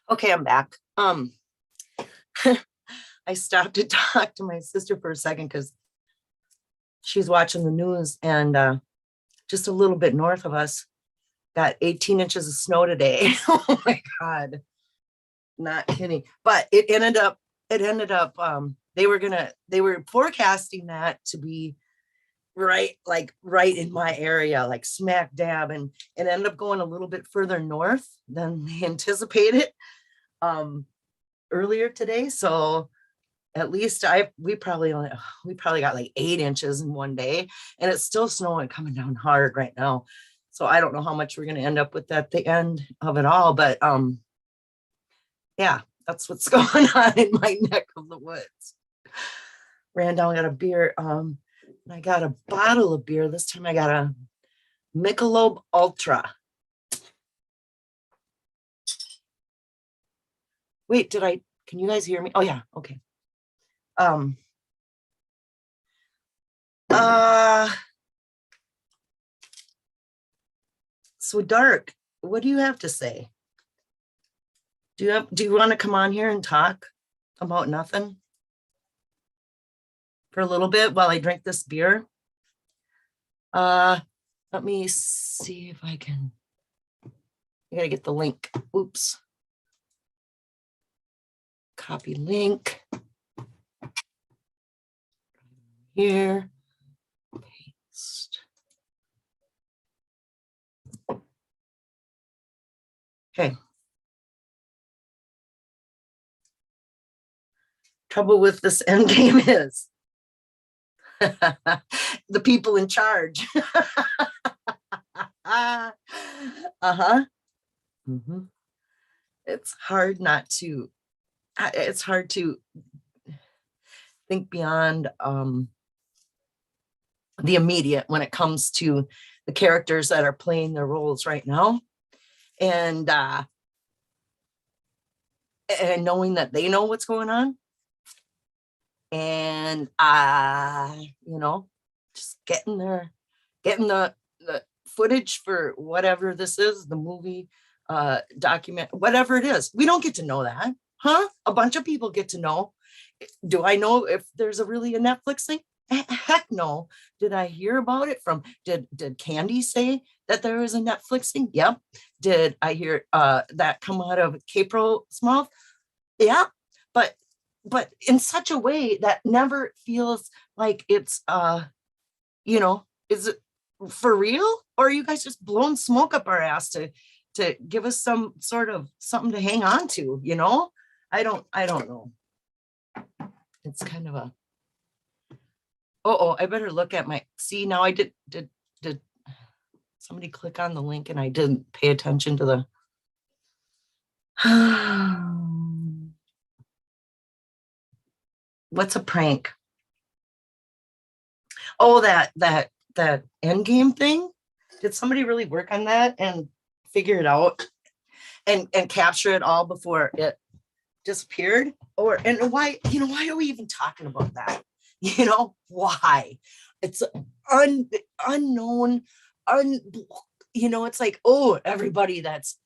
Okay, I'm back. I stopped to talk to my sister for a second because she's watching the news, and just a little bit north of us got 18 inches of snow today. Oh my God. Not kidding. But they were forecasting that to be right in my area, like smack dab, and it ended up going a little bit further north than they anticipated earlier today. So at least we probably got like 8 inches in one day, and it's still snowing, coming down hard right now. So I don't know how much we're going to end up with at the end of it all, but yeah, that's what's going on in my neck of the woods. Ran down, got a beer. I got a bottle of beer. This time I got a Michelob Ultra. Wait, can you guys hear me? Oh yeah, okay. So Dark, what do you have to say? Do you want to come on here and talk about nothing for a little bit while I drink this beer? Let me see if I can. I gotta get the link. Oops. Copy link. Here. Paste. Okay. Trouble with this end game is the people in charge. Uh-huh. Mm-hmm. It's hard to think beyond the immediate when it comes to the characters that are playing their roles right now, and knowing that they know what's going on, and just getting the footage for whatever this is, the movie, document, whatever it is. We don't get to know that, huh? A bunch of people get to know. Do I know if there's really a Netflix thing? Heck no. Did I hear about it from, did Candy say that there is a Netflix thing? Yep. Did I hear that come out of Capro's mouth? Yeah. But in such a way that never feels like it's is it for real, or are you guys just blowing smoke up our ass to give us some sort of something to hang on to? I don't know. It's kind of a I better look at my, see, now I did somebody click on the link and I didn't pay attention to the what's a prank? Oh, that end game thing. Did somebody really work on that and figure it out and capture it all before it disappeared? And why are we even talking about that? Why? It's unknown. It's like, oh, everybody that's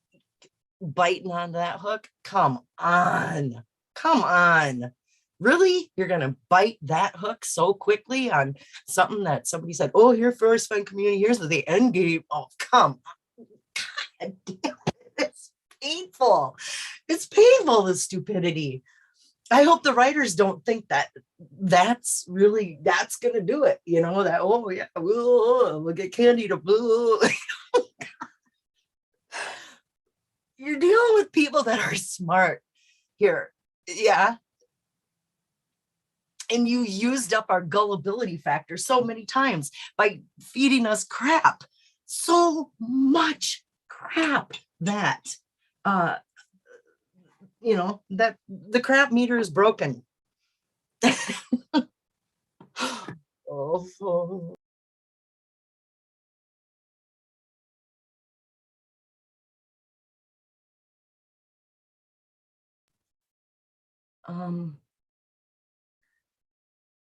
biting on that hook. Come on. Really? You're going to bite that hook so quickly on something that somebody said, oh, here, Forest Fun Community, here's the end game. Oh, come on. God damn it. It's painful. It's painful, the stupidity. I hope the writers don't think that that's going to do it. That, oh, yeah, we'll get Candy to, you're dealing with people that are smart here. Yeah. And you used up our gullibility factor so many times by feeding us crap. So much crap that, that the crap meter is broken. Oh.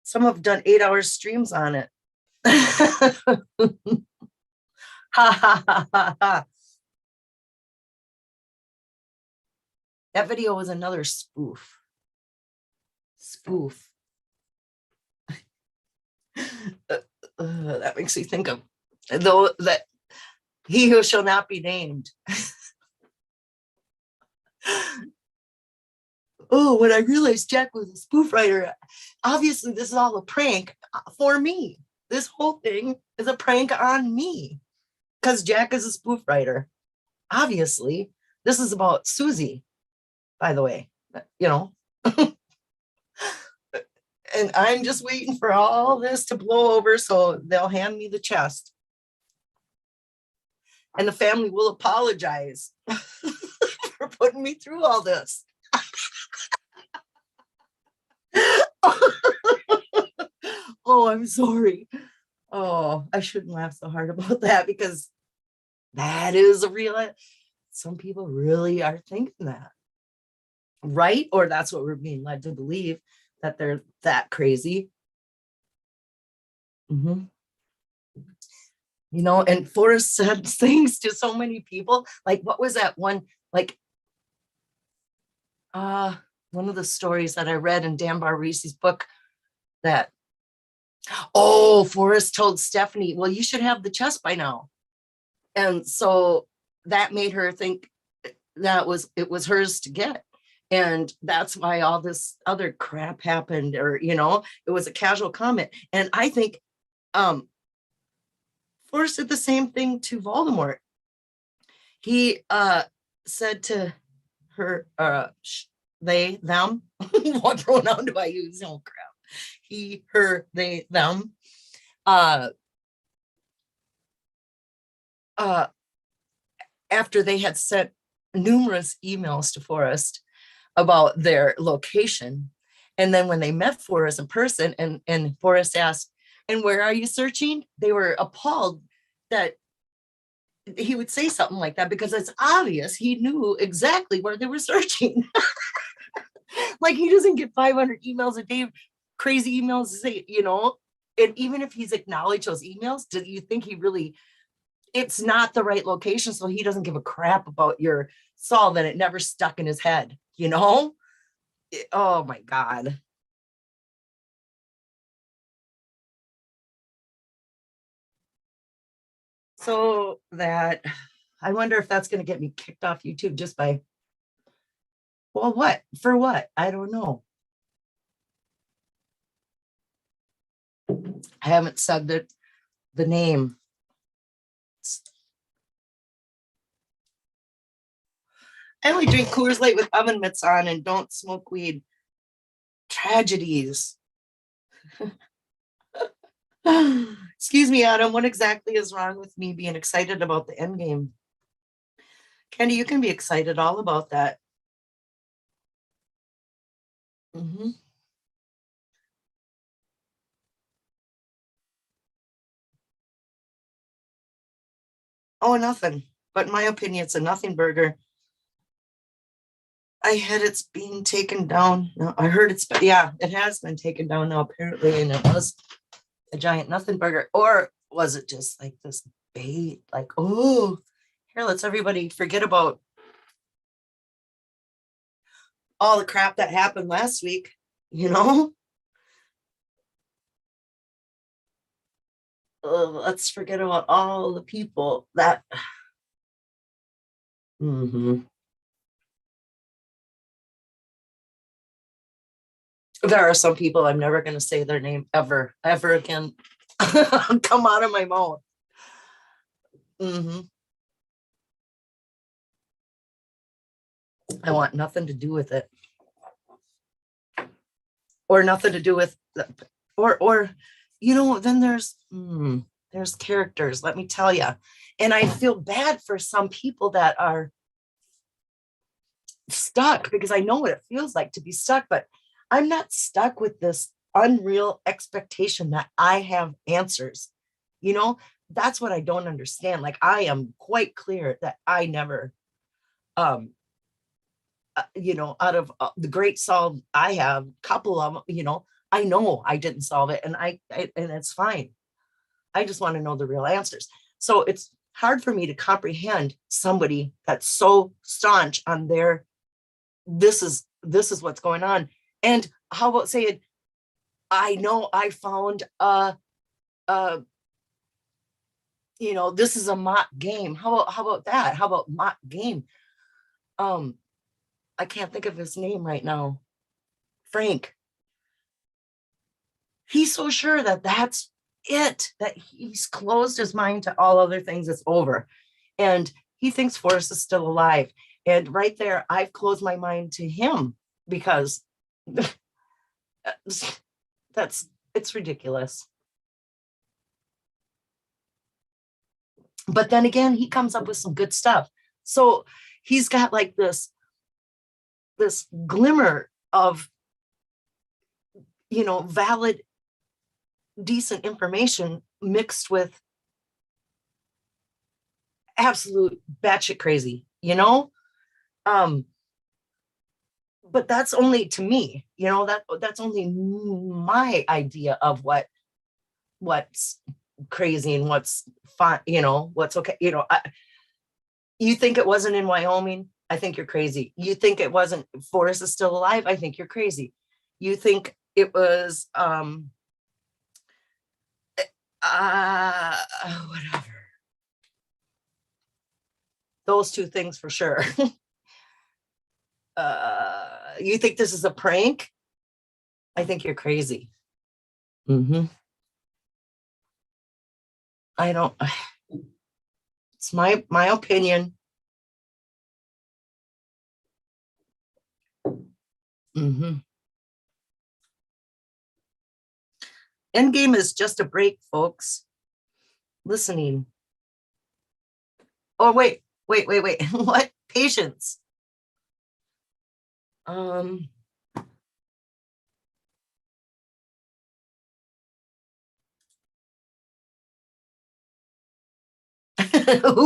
Some have done 8-hour streams on it. Ha ha ha ha ha. That video was another spoof. That makes me think of though that he who shall not be named. Oh, when I realized Jack was a spoof writer, obviously this is all a prank for me. This whole thing is a prank on me because Jack is a spoof writer. Obviously, this is about Susie, by the way, you know. And I'm just waiting for all this to blow over so they'll hand me the chest. And the family will apologize for putting me through all this. Oh, I'm sorry. Oh, I shouldn't laugh so hard about that because that is a real, some people really are thinking that, right? Or that's what we're being led to believe, that they're that crazy. Mm-hmm. You know, and Forrest said things to so many people. Like, what was that one? Like, one of the stories that I read in Dan Barrese's book that, oh, Forrest told Stephanie, well, you should have the chest by now. And so that made her think that it was hers to get. And that's why all this other crap happened, or, you know, it was a casual comment. And I think Forrest did the same thing to Voldemort. He said to her, they, them, what pronoun do I use? Oh crap. He, her, they, them. After they had sent numerous emails to Forrest about their location. And then when they met Forrest in person and Forrest asked, and where are you searching? They were appalled that he would say something like that because it's obvious he knew exactly where they were searching. Like he doesn't get 500 emails a day, crazy emails to say, you know, and even if he's acknowledged those emails, do you think he really, it's not the right location, so he doesn't give a crap about your solve and it never stuck in his head, you know? Oh my God. So that, I wonder if that's going to get me kicked off YouTube just by, well, what? For what? I don't know. I haven't said the name. I only drink Coors Light with oven mitts on and don't smoke weed. Tragedies. Excuse me, Adam. What exactly is wrong with me being excited about the end game? Candy, you can be excited all about that. Mm-hmm. Oh, nothing. But in my opinion, it's a nothing burger. I had it's being taken down. No, I heard it's, yeah, it has been taken down now apparently, and it was a giant nothing burger. Or was it just like this bait? Like, oh, here, let's everybody forget about all the crap that happened last week, you know? Let's forget about all the people that. Mhm. There are some people I'm never going to say their name ever again. Come out of my mouth. I want nothing to do with it, or nothing to do with, or you know. Then there's characters. Let me tell you, and I feel bad for some people that are stuck because I know what it feels like to be stuck, but I'm not stuck with this unreal expectation that I have answers. You know, that's what I don't understand. Like I am quite clear that I never, you know, out of the great solve I have, couple of them, you know I didn't solve it, and I and it's fine. I just want to know the real answers. So it's hard for me to comprehend somebody that's so staunch on their this is what's going on. And how about saying, I know I found this is a mock game. How about that? How about mock game? I can't think of his name right now. Frank. He's so sure that that's it, that he's closed his mind to all other things. It's over. And he thinks Forrest is still alive. And right there, I've closed my mind to him because it's ridiculous. But then again, he comes up with some good stuff. So he's got like this glimmer of, valid, decent information mixed with absolute batshit crazy, but that's only to me, that's only my idea of what's crazy and what's fun, what's okay. You think it wasn't in Wyoming? I think you're crazy. You think it wasn't, Forrest is still alive? I think you're crazy. You think it was whatever. Those two things for sure. You think this is a prank? I think you're crazy. I don't, it's my opinion. Endgame is just a break, folks. Listening. Oh, wait. What? Patience. Who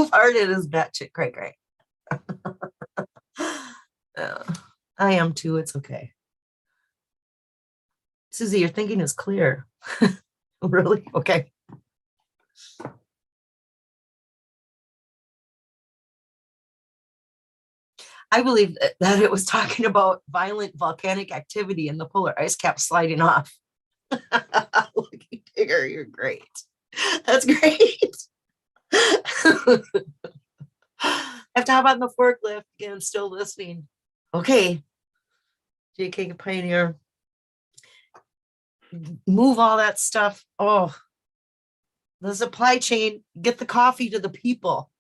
farted is batshit cray. I am too. It's okay. Susie, your thinking is clear. Really? Okay. I believe that it was talking about violent volcanic activity and the polar ice cap sliding off. Looking bigger, you're great. That's great. I have to hop on the forklift again, still listening. Okay. JK Pioneer. Move all that stuff. Oh, the supply chain, get the coffee to the people.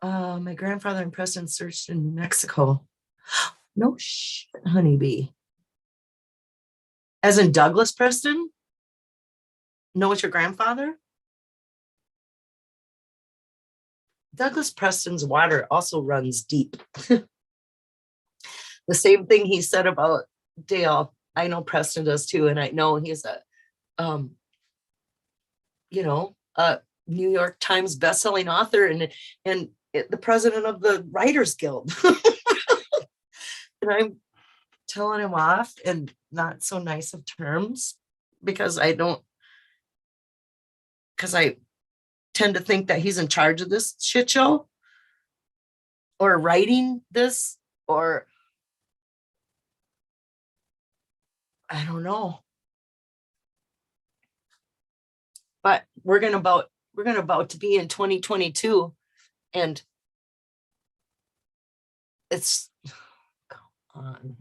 My grandfather and Preston searched in New Mexico. No shit, honeybee. As in Douglas Preston? Know it's your grandfather? Douglas Preston's water also runs deep. The same thing he said about Dale, I know Preston does too, and I know he's a New York Times bestselling author and the president of the Writers Guild. And I'm telling him off in not so nice of terms because I tend to think that he's in charge of this shit show or writing this, or I don't know. But we're gonna about to be in 2022, and it's come on,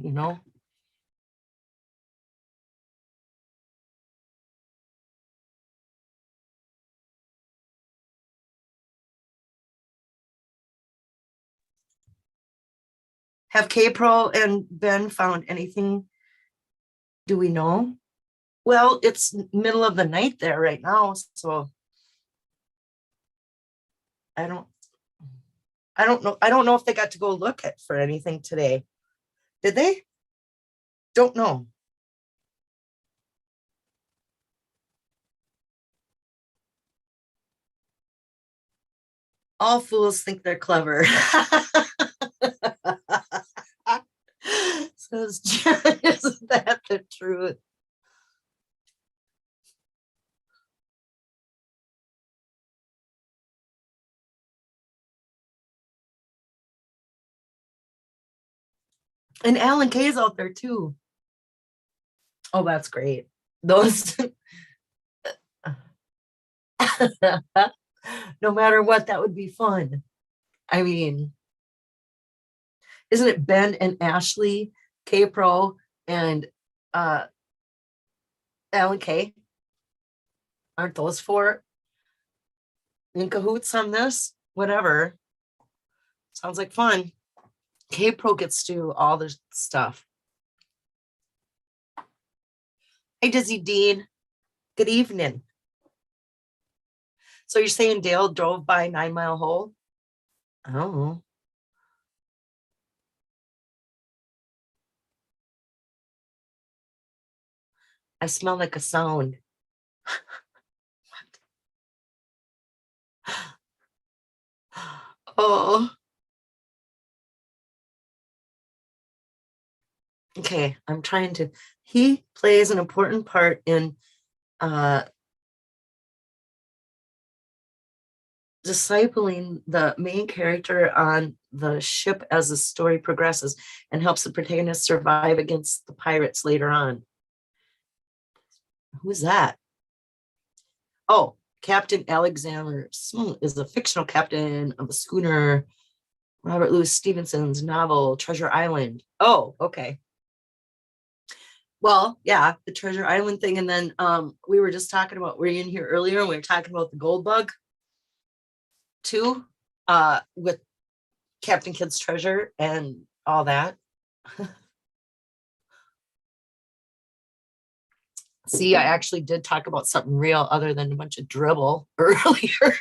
Have K-Pro and Ben found anything? Do we know? Well, it's middle of the night there right now, so I don't know. I don't know if they got to go look at for anything today. Did they? Don't know. All fools think they're clever. Says Jen, isn't that the truth? And Alan Kay's out there too. Oh, that's great. Those no matter what, that would be fun. I mean, isn't it Ben and Ashley, K Pro, and uh Alan Kay? Aren't those four in cahoots on this? Whatever. Sounds like fun. K Pro gets to do all the stuff. Hey, Dizzy Dean. Good evening. So you're saying Dale drove by 9 Mile Hole? Oh. I smell like a sound. Oh. Okay, I'm trying to. He plays an important part in uh discipling the main character on the ship as the story progresses and helps the protagonist survive against the pirates later on. Who's that? Oh, Captain Alexander Smoot is the fictional captain of the schooner Robert Louis Stevenson's novel Treasure Island. Oh, okay. Well, yeah, the Treasure Island thing. And then we were just talking about, were you in here earlier? And we were talking about the gold bug too, with Captain Kidd's treasure and all that. See, I actually did talk about something real other than a bunch of dribble earlier.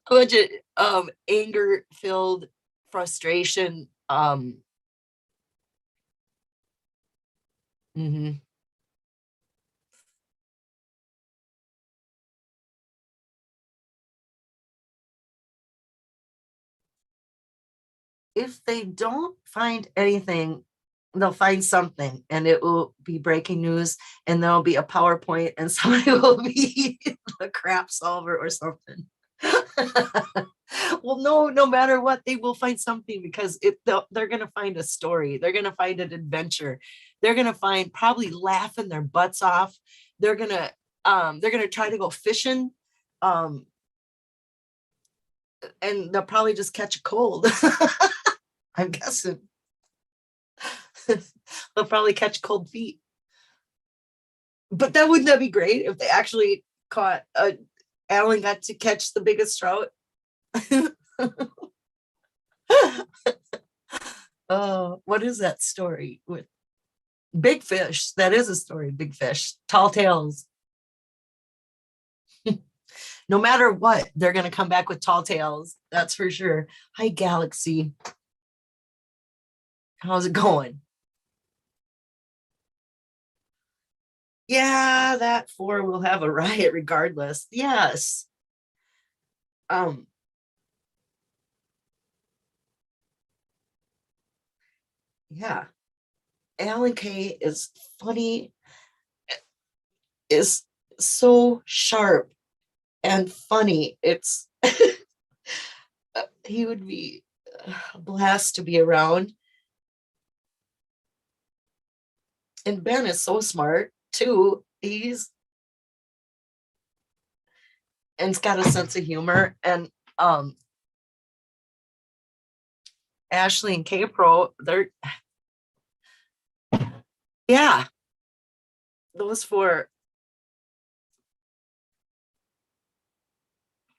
A bunch of anger filled frustration. Mhm. If they don't find anything, they'll find something and it will be breaking news and there'll be a PowerPoint and somebody will be the crap solver or something. Well, no matter what, they will find something because they're going to find a story. They're going to find an adventure. They're going to find probably laughing their butts off. They're going to try to go fishing. Um, and they'll probably just catch a cold. I'm guessing. They'll probably catch cold feet. But wouldn't that be great if they actually caught Alan got to catch the biggest trout? Oh, what is that story with big fish? That is a story, big fish, tall tales. No matter what, they're gonna come back with tall tales. That's for sure. Hi, Galaxy. How's it going? Yeah, that four will have a riot regardless. Yes. Um, yeah. Alan Kay is funny, is so sharp and funny. It's he would be a blast to be around. And Ben is so smart too. He's got a sense of humor. And Ashley and K Pro, they're yeah, those four.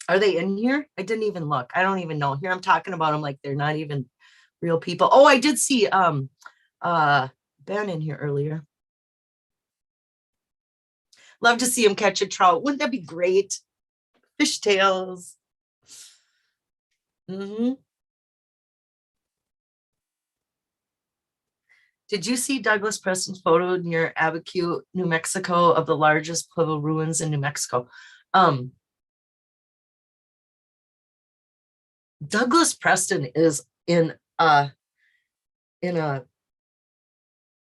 Are they in here? I didn't even look. I don't even know. Here I'm talking about them like they're not even real people. Oh, I did see uh Ben in here earlier. Love to see him catch a trout. Wouldn't that be great? Fish tails. Mm-hmm. Did you see Douglas Preston's photo near Abiquiu, New Mexico, of the largest Pueblo ruins in New Mexico? Um, Douglas Preston is in a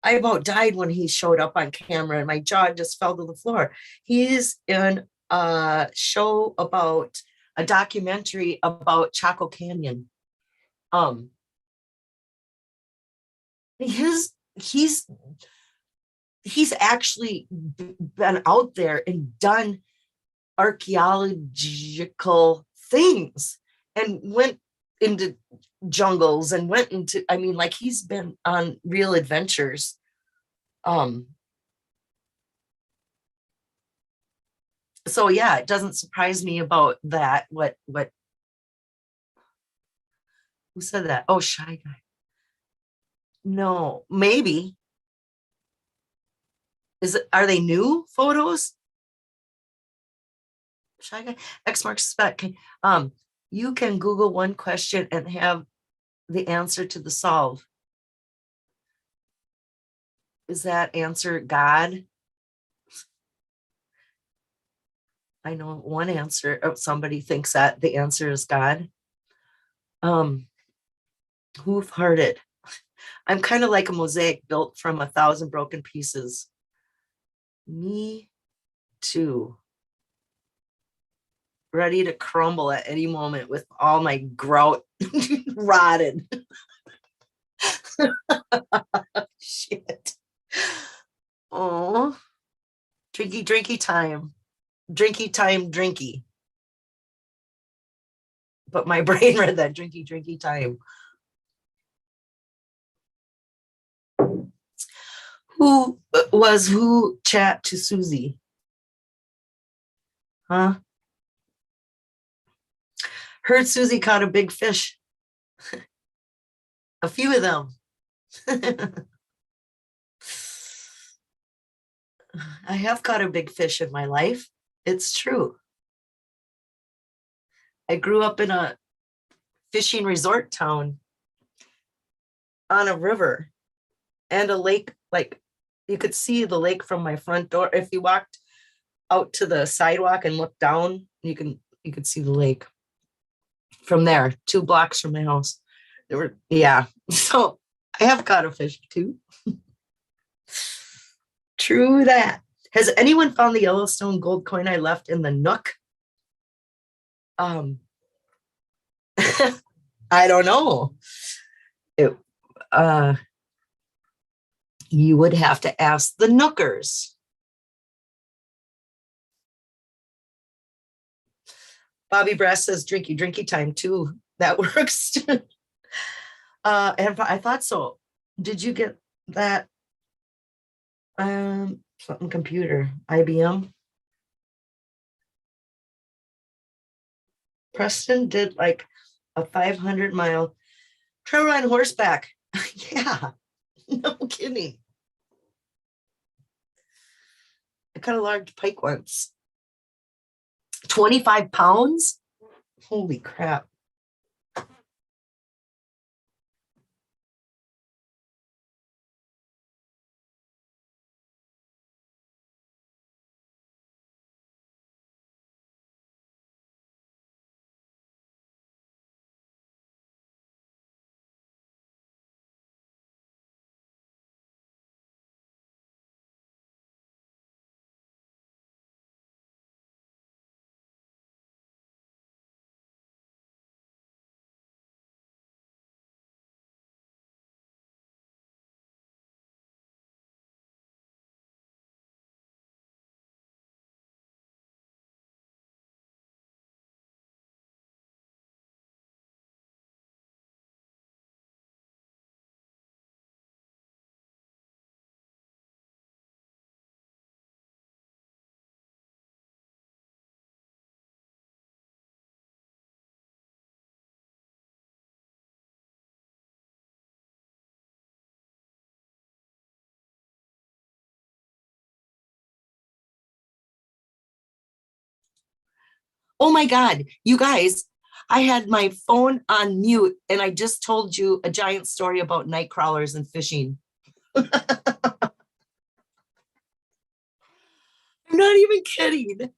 I about died when he showed up on camera and my jaw just fell to the floor. He's in a show about a documentary about Chaco Canyon. Um, he's actually been out there and done archaeological things and went into jungles and went into, I mean, like he's been on real adventures. So yeah, it doesn't surprise me about that. What who said that? Oh, Shy Guy. No, maybe. Are they new photos? Shy Guy, X marks spot. You can Google one question and have the answer to the solve. Is that answer God? I know one answer. Oh, somebody thinks that the answer is God. Hoof-hearted. I'm kind of like a mosaic built from 1,000 broken pieces. Me too. Ready to crumble at any moment with all my grout rotted. Shit. Oh, drinky time. Drinky time, drinky. But my brain read that drinky time. Who chat to Susie? Huh? Heard Susie caught a big fish. A few of them. I have caught a big fish in my life. It's true. I grew up in a fishing resort town on a river and a lake. Like you could see the lake from my front door. If you walked out to the sidewalk and looked down, you could see the lake from there, 2 blocks from my house. Yeah. So I have caught a fish too. True that. Has anyone found the Yellowstone gold coin I left in the nook? I don't know. You would have to ask the nookers. Bobby Brass says drinky time too. That works. And I thought so. Did you get that? Something computer, IBM. Preston did like a 500-mile trail ride on horseback. Yeah, no kidding. I caught a large pike once. 25 pounds? Holy crap. Oh my God, you guys, I had my phone on mute and I just told you a giant story about night crawlers and fishing. I'm not even kidding.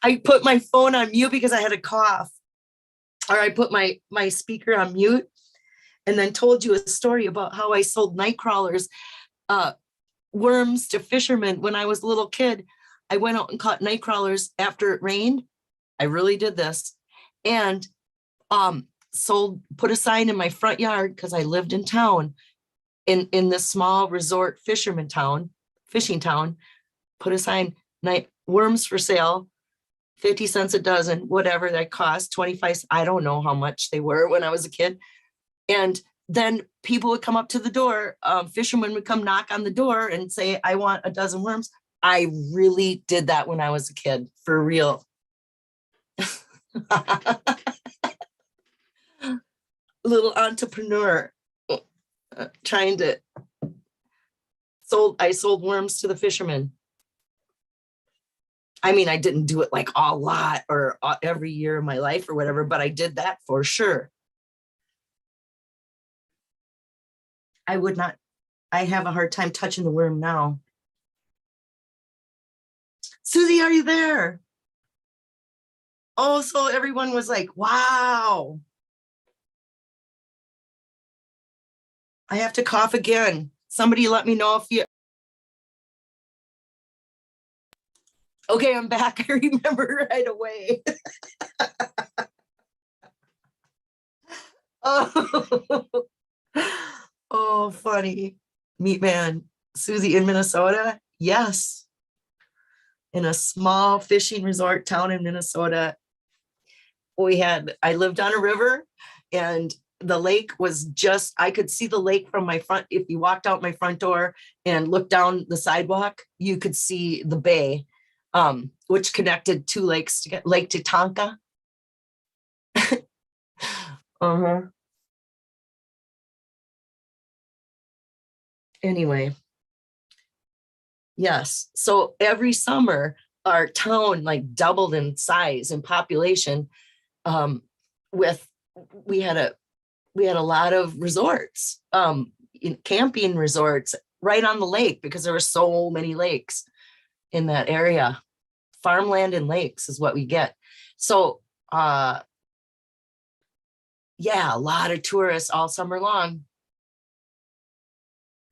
I put my phone on mute because I had a cough. Or I put my speaker on mute and then told you a story about how I sold night crawlers, worms to fishermen when I was a little kid. I went out and caught night crawlers after it rained. I really did this. And put a sign in my front yard because I lived in town. in this small resort fishing town, put a sign, night worms for sale, 50 cents a dozen, whatever that cost, 25. I don't know how much they were when I was a kid. And then people would come up to the door. Fishermen would come knock on the door and say, I want a dozen worms. I really did that when I was a kid, for real. Little entrepreneur trying to I sold worms to the fishermen. I mean, I didn't do it like a lot or every year of my life or whatever, but I did that for sure. I have a hard time touching the worm now. Susie, are you there? Oh, so everyone was like, wow. I have to cough again. Somebody let me know if you. Okay, I'm back. I remember right away. Oh, funny. Meat man. Susie in Minnesota? Yes. In a small fishing resort town in Minnesota. I lived on a river, and the lake was I could see the lake from my front. If you walked out my front door and looked down the sidewalk, you could see the bay, which connected two lakes to get Lake Tatanka. Uh-huh. Anyway. Yes. So every summer, our town like doubled in size and population. We had a lot of resorts, camping resorts right on the lake, because there were so many lakes in that area. Farmland and lakes is what we get. So yeah, a lot of tourists all summer long.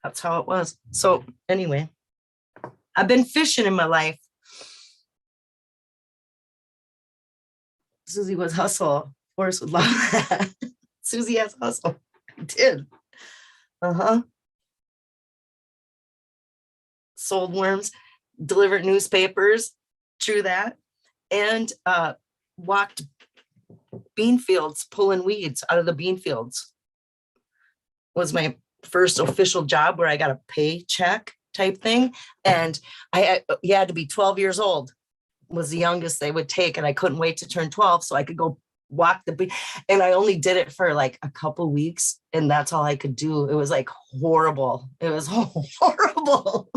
That's how it was. So anyway, I've been fishing in my life. Susie was hustle. Forrest would love that. Susie has hustle. I did. Uh-huh. Sold worms, delivered newspapers, true that, and walked bean fields, pulling weeds out of the bean fields. Was my first official job where I got a paycheck type thing. And you had to be 12 years old was the youngest they would take. And I couldn't wait to turn 12 so I could go walk the bean. And I only did it for like a couple weeks, and that's all I could do. It was like horrible. It was horrible.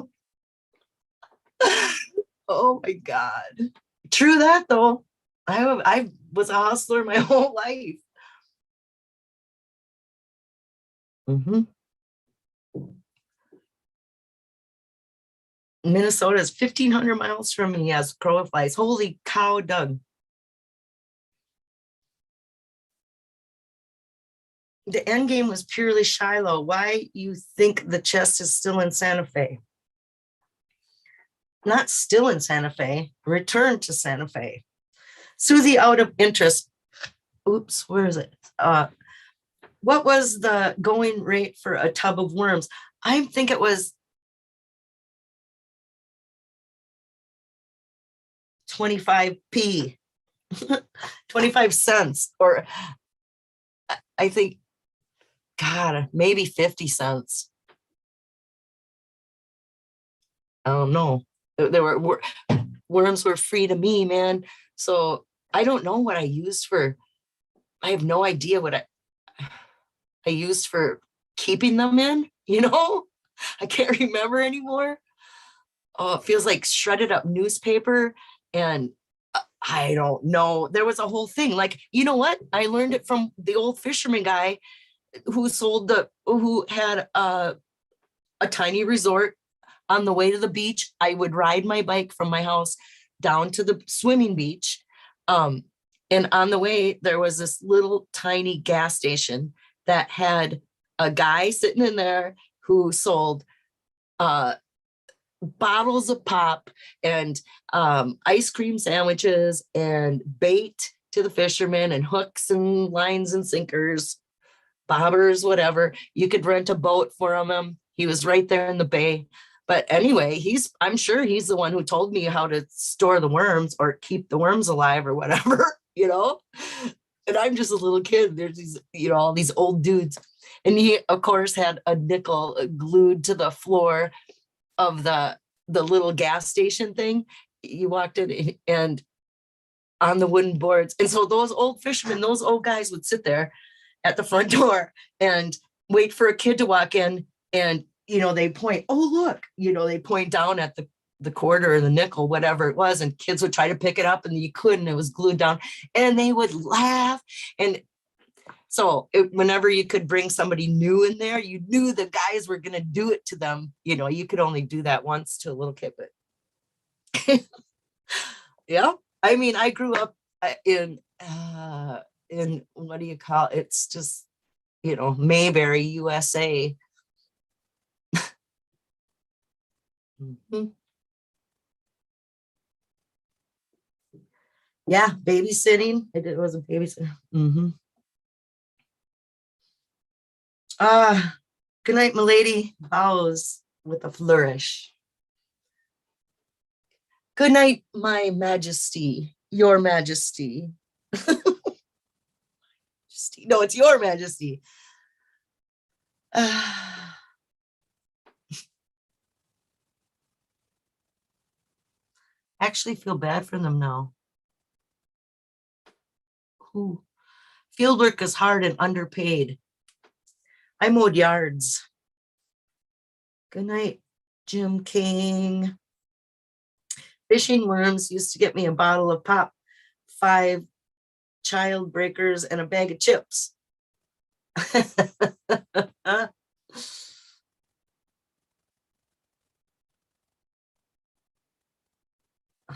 Oh my God. True that though. I was a hustler my whole life. Mm-hmm. Minnesota is 1,500 miles from me as crow flies. Holy cow, Doug. The end game was purely Shiloh. Why you think the chest is still in Santa Fe? Not still in Santa Fe, returned to Santa Fe. Susie, out of interest. Oops, where is it? What was the going rate for a tub of worms? I think it was 25p, 25 cents, or I think, God, maybe 50 cents. I don't know. There were worms were free to me, man. So I don't know what I used for. I have no idea what I used for keeping them in, I can't remember anymore. Oh, it feels like shredded up newspaper. And I don't know. There was a whole thing. Like, you know what? I learned it from the old fisherman guy who had a tiny resort on the way to the beach. I would ride my bike from my house down to the swimming beach. And on the way, there was this little tiny gas station that had a guy sitting in there who sold bottles of pop and ice cream sandwiches and bait to the fishermen and hooks and lines and sinkers. bobbers, whatever. You could rent a boat for him. He was right there in the bay. But anyway, I'm sure he's the one who told me how to store the worms or keep the worms alive or whatever, And I'm just a little kid. There's these, all these old dudes. And he, of course, had a nickel glued to the floor of the little gas station thing. You walked in and on the wooden boards. And so those old fishermen, those old guys would sit there at the front door and wait for a kid to walk in and, they point, oh, look, they point down at the quarter or the nickel, whatever it was. And kids would try to pick it up and you couldn't, it was glued down and they would laugh. And so whenever you could bring somebody new in there, you knew the guys were going to do it to them. You could only do that once to a little kid, but yeah. I mean, I grew up in what do you call it? It's just, Mayberry, USA. Mm-hmm. Yeah, babysitting. It wasn't babysitting. Mm-hmm. Good night, milady. Bows with a flourish. Good night, my majesty, your majesty. No, it's your majesty. Actually feel bad for them now. Field work is hard and underpaid. I mowed yards. Good night, Jim King. Fishing worms used to get me a bottle of pop, 5 child breakers, and a bag of chips.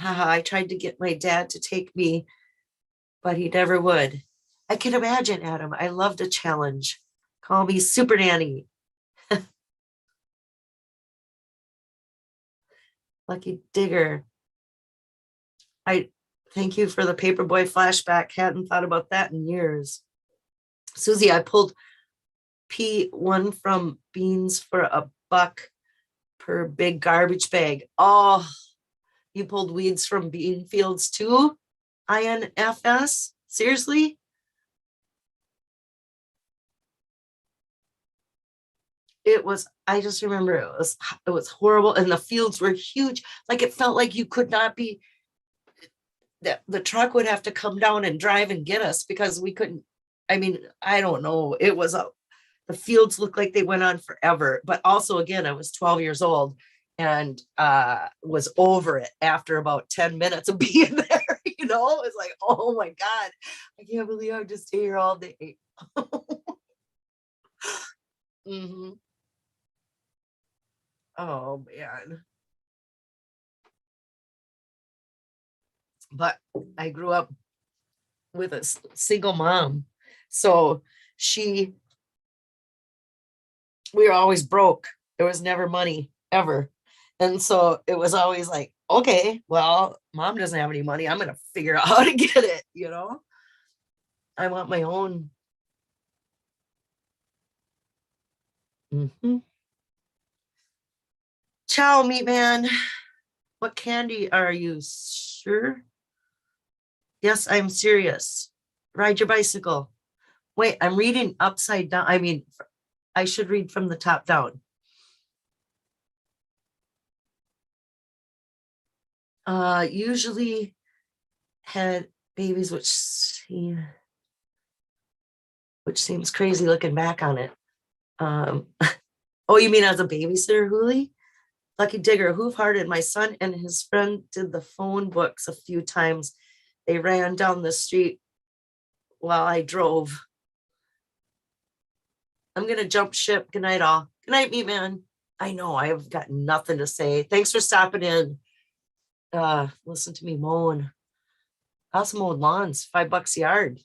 I tried to get my dad to take me, but he never would. I can imagine, Adam. I loved a challenge. Call me Super Nanny. Lucky Digger. I thank you for the Paperboy flashback. Hadn't thought about that in years. Susie, I pulled P1 from beans for $1 per big garbage bag. Oh, you pulled weeds from bean fields too? INFS? Seriously? I just remember it was horrible. And the fields were huge. Like it felt like you could not be, that the truck would have to come down and drive and get us because we couldn't. I mean, I don't know. The fields looked like they went on forever. But also, again, I was 12 years old and was over it after about 10 minutes of being there. It's like, oh my God, I can't believe I have to stay here all day. Mm-hmm. Oh man. But I grew up with a single mom. So we were always broke. There was never money ever. And so it was always like, okay, well, mom doesn't have any money. I'm going to figure out how to get it. I want my own. Mm-hmm. Ciao, meat man. What candy are you? Sure. Yes, I'm serious. Ride your bicycle. Wait, I'm reading upside down. I mean, I should read from the top down. Usually had babies, which seems crazy looking back on it. Oh, you mean as a babysitter, Hooli? Lucky Digger, hoof-hearted. My son and his friend did the phone books a few times. They ran down the street while I drove. I'm going to jump ship. Good night, all. Good night, meat man. I know I have got nothing to say. Thanks for stopping in. Listen to me moan. I also mowed lawns, $5 a yard.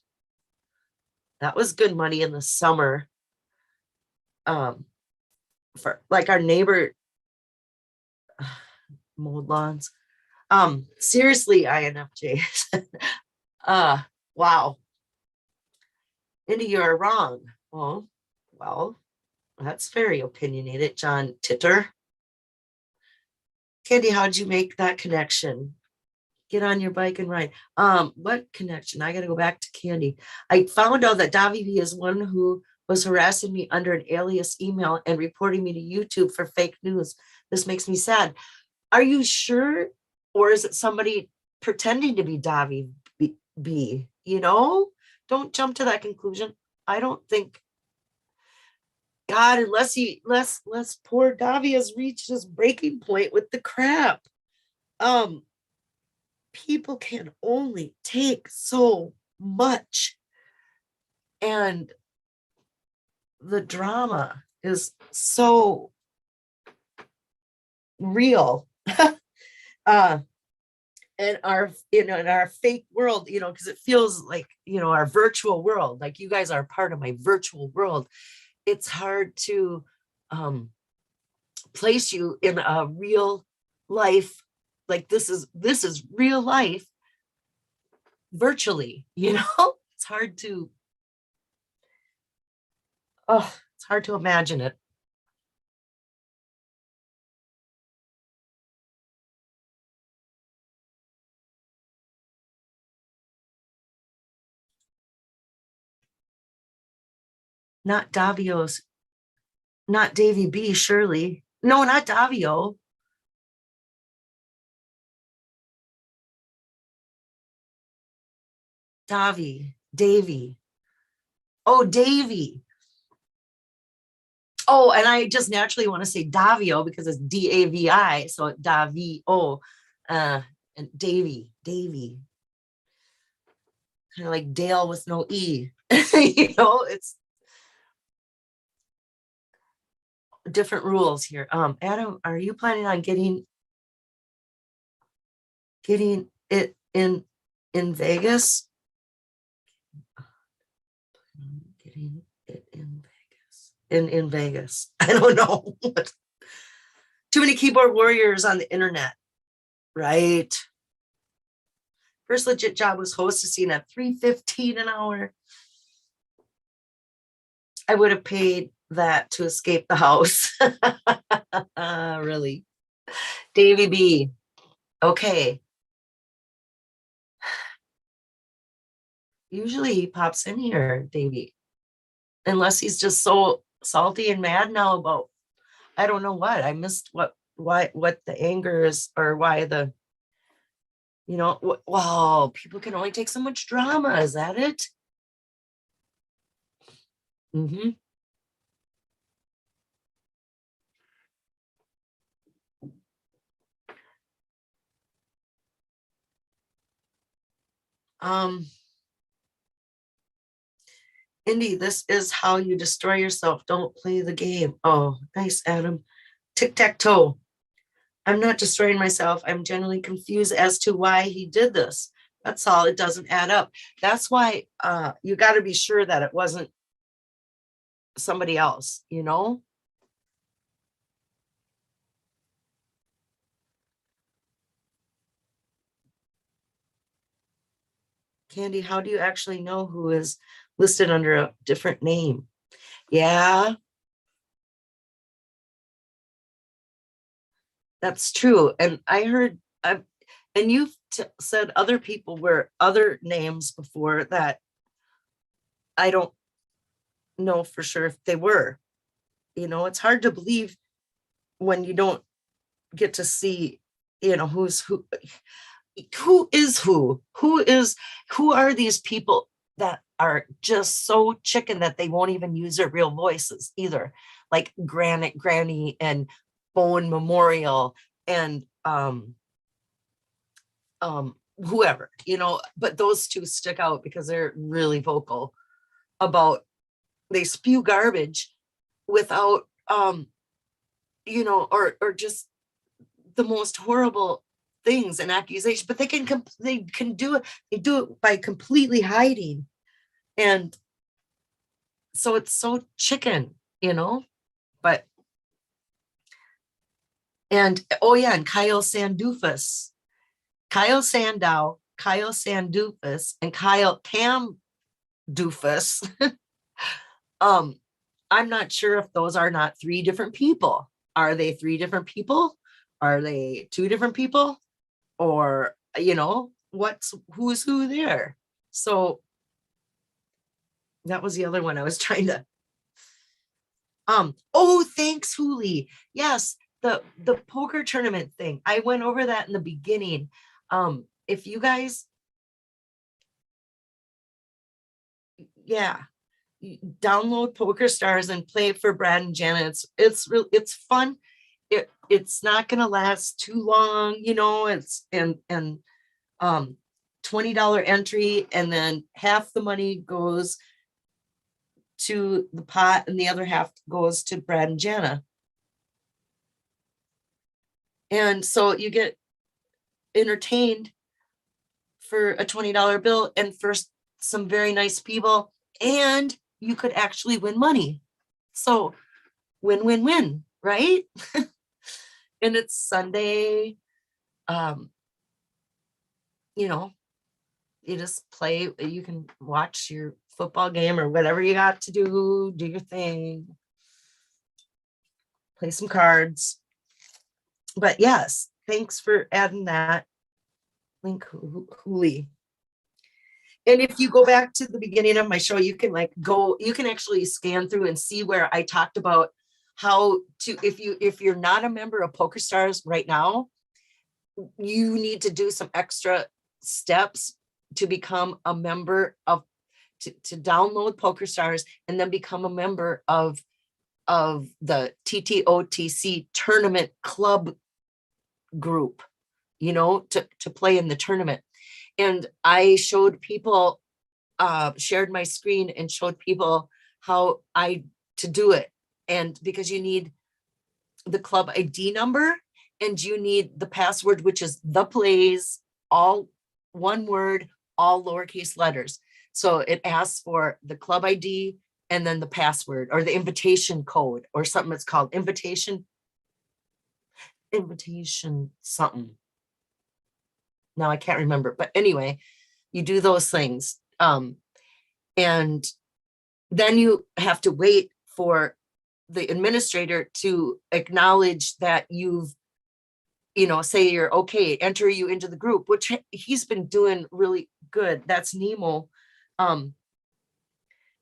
That was good money in the summer. For like our neighbor mowed lawns. Seriously, INFJ. Wow. Indy, you're wrong. Well, Well, that's very opinionated, John Titter. Candy, how'd you make that connection? Get on your bike and ride. What connection? I gotta go back to Candy. I found out that Davi B is one who was harassing me under an alias email and reporting me to YouTube for fake news. This makes me sad. Are you sure? Or is it somebody pretending to be Davi B? You know, don't jump to that conclusion. I don't think God, unless poor Davi has reached his breaking point with the crap. People can only take so much. And the drama is so real. In our fake world, because it feels like, our virtual world, like you guys are part of my virtual world. It's hard to place you in a real life, like this is real life virtually. It's hard to imagine it. Not Davio's, not Davy B, surely. No, not Davio. Davy. Oh, Davy. Oh, and I just naturally want to say Davio because it's Davi. So Davio. And Davy. Kind of like Dale with no E. It's different rules here. Adam, are you planning on getting it in Vegas? Getting it in Vegas. In Vegas. I don't know. Too many keyboard warriors on the internet, right? First legit job was hostessing at $3.15 an hour. I would have paid that to escape the house. Really. Davy B. Okay. Usually he pops in here, Davy. Unless he's just so salty and mad now about, I don't know what. I missed what the anger is, or why the, wow, people can only take so much drama. Is that it? Mm-hmm. Indy, this is how you destroy yourself. Don't play the game. Oh, nice, Adam. Tic-tac-toe. I'm not destroying myself. I'm genuinely confused as to why he did this. That's all. It doesn't add up. That's why you got to be sure that it wasn't somebody else, Candy, how do you actually know who is listed under a different name? Yeah, that's true. And I heard, and you've said other people were other names before that I don't know for sure if they were. It's hard to believe when you don't get to see, who's who is who are these people that are just so chicken that they won't even use their real voices either, like Granny and Bone Memorial and whoever, but those two stick out because they're really vocal about, they spew garbage without or just the most horrible things and accusations, but they can do it. They do it by completely hiding, and so it's so chicken, But and oh yeah, and Kyle Sandow, Kyle Sandoufus, and Kyle Cam Doofus. I'm not sure if those are not three different people. Are they three different people? Are they two different people? Or, who's who there? So that was the other one I was trying to. Oh, thanks, Huli. Yes, the poker tournament thing. I went over that in the beginning. If you guys, yeah, download Pokerstars and play it for Brad and Jana. It's fun. It's not gonna last too long, it's and $20 entry, and then half the money goes to the pot and the other half goes to Brad and Jana. And so you get entertained for a $20 bill and for some very nice people, and you could actually win money. So win, win, win, right? And it's Sunday. You just play, you can watch your football game or whatever you got to do your thing, play some cards. But yes, thanks for adding that link, Huli. And if you go back to the beginning of my show, you can actually scan through and see where I talked about how to, if you're not a member of Pokerstars right now, you need to do some extra steps to become a member of, to download Pokerstars and then become a member of the TTOTC tournament club group, to play in the tournament. And I showed people, shared my screen and showed people how to do it. And because you need the club ID number and you need the password, which is the plays, all one word, all lowercase letters. So it asks for the club ID and then the password or the invitation code or something. It's called invitation something. Now I can't remember, but anyway, you do those things. And then you have to wait for the administrator to acknowledge that you've, say you're okay, enter you into the group, which he's been doing really good. That's Nemo. And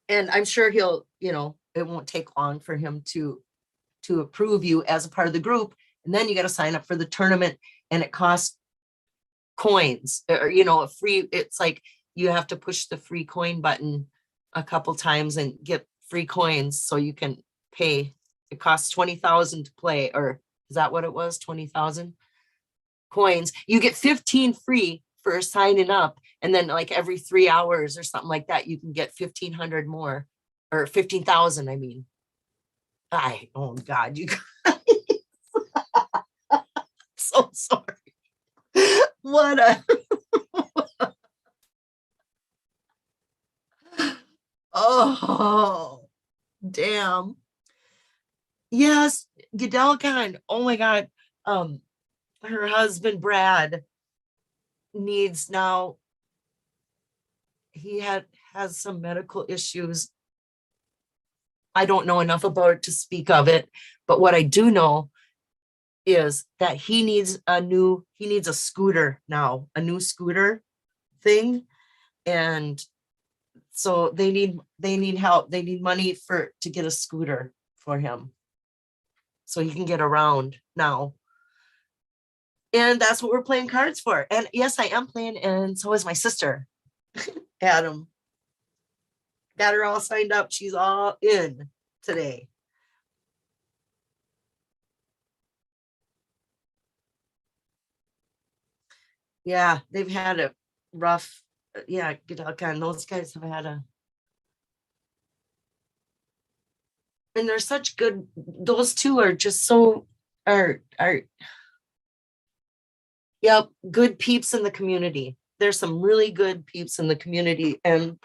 I'm sure he'll, it won't take long for him to approve you as a part of the group. And then you got to sign up for the tournament, and it costs coins, or a free, it's like you have to push the free coin button a couple times and get free coins so you can pay. It costs 20,000 to play, or is that what it was? 20,000 coins. You get 15 free for signing up, and then like every 3 hours or something like that, you can get 1,500 more, or 15,000. I mean, oh God, you guys. So sorry. What a oh damn. Yes, Gadelkan. Oh my God. Her husband Brad needs now. He has some medical issues. I don't know enough about it to speak of it, but what I do know is that he needs a scooter now, a new scooter thing. And so they need help. They need money to get a scooter for him so he can get around now. And that's what we're playing cards for. And yes, I am playing, and so is my sister, Adam. Got her all signed up. She's all in today. Yeah, they've had a rough, yeah, those guys have had and they're such good, those two are just so, yep, good peeps in the community. There's some really good peeps in the community. And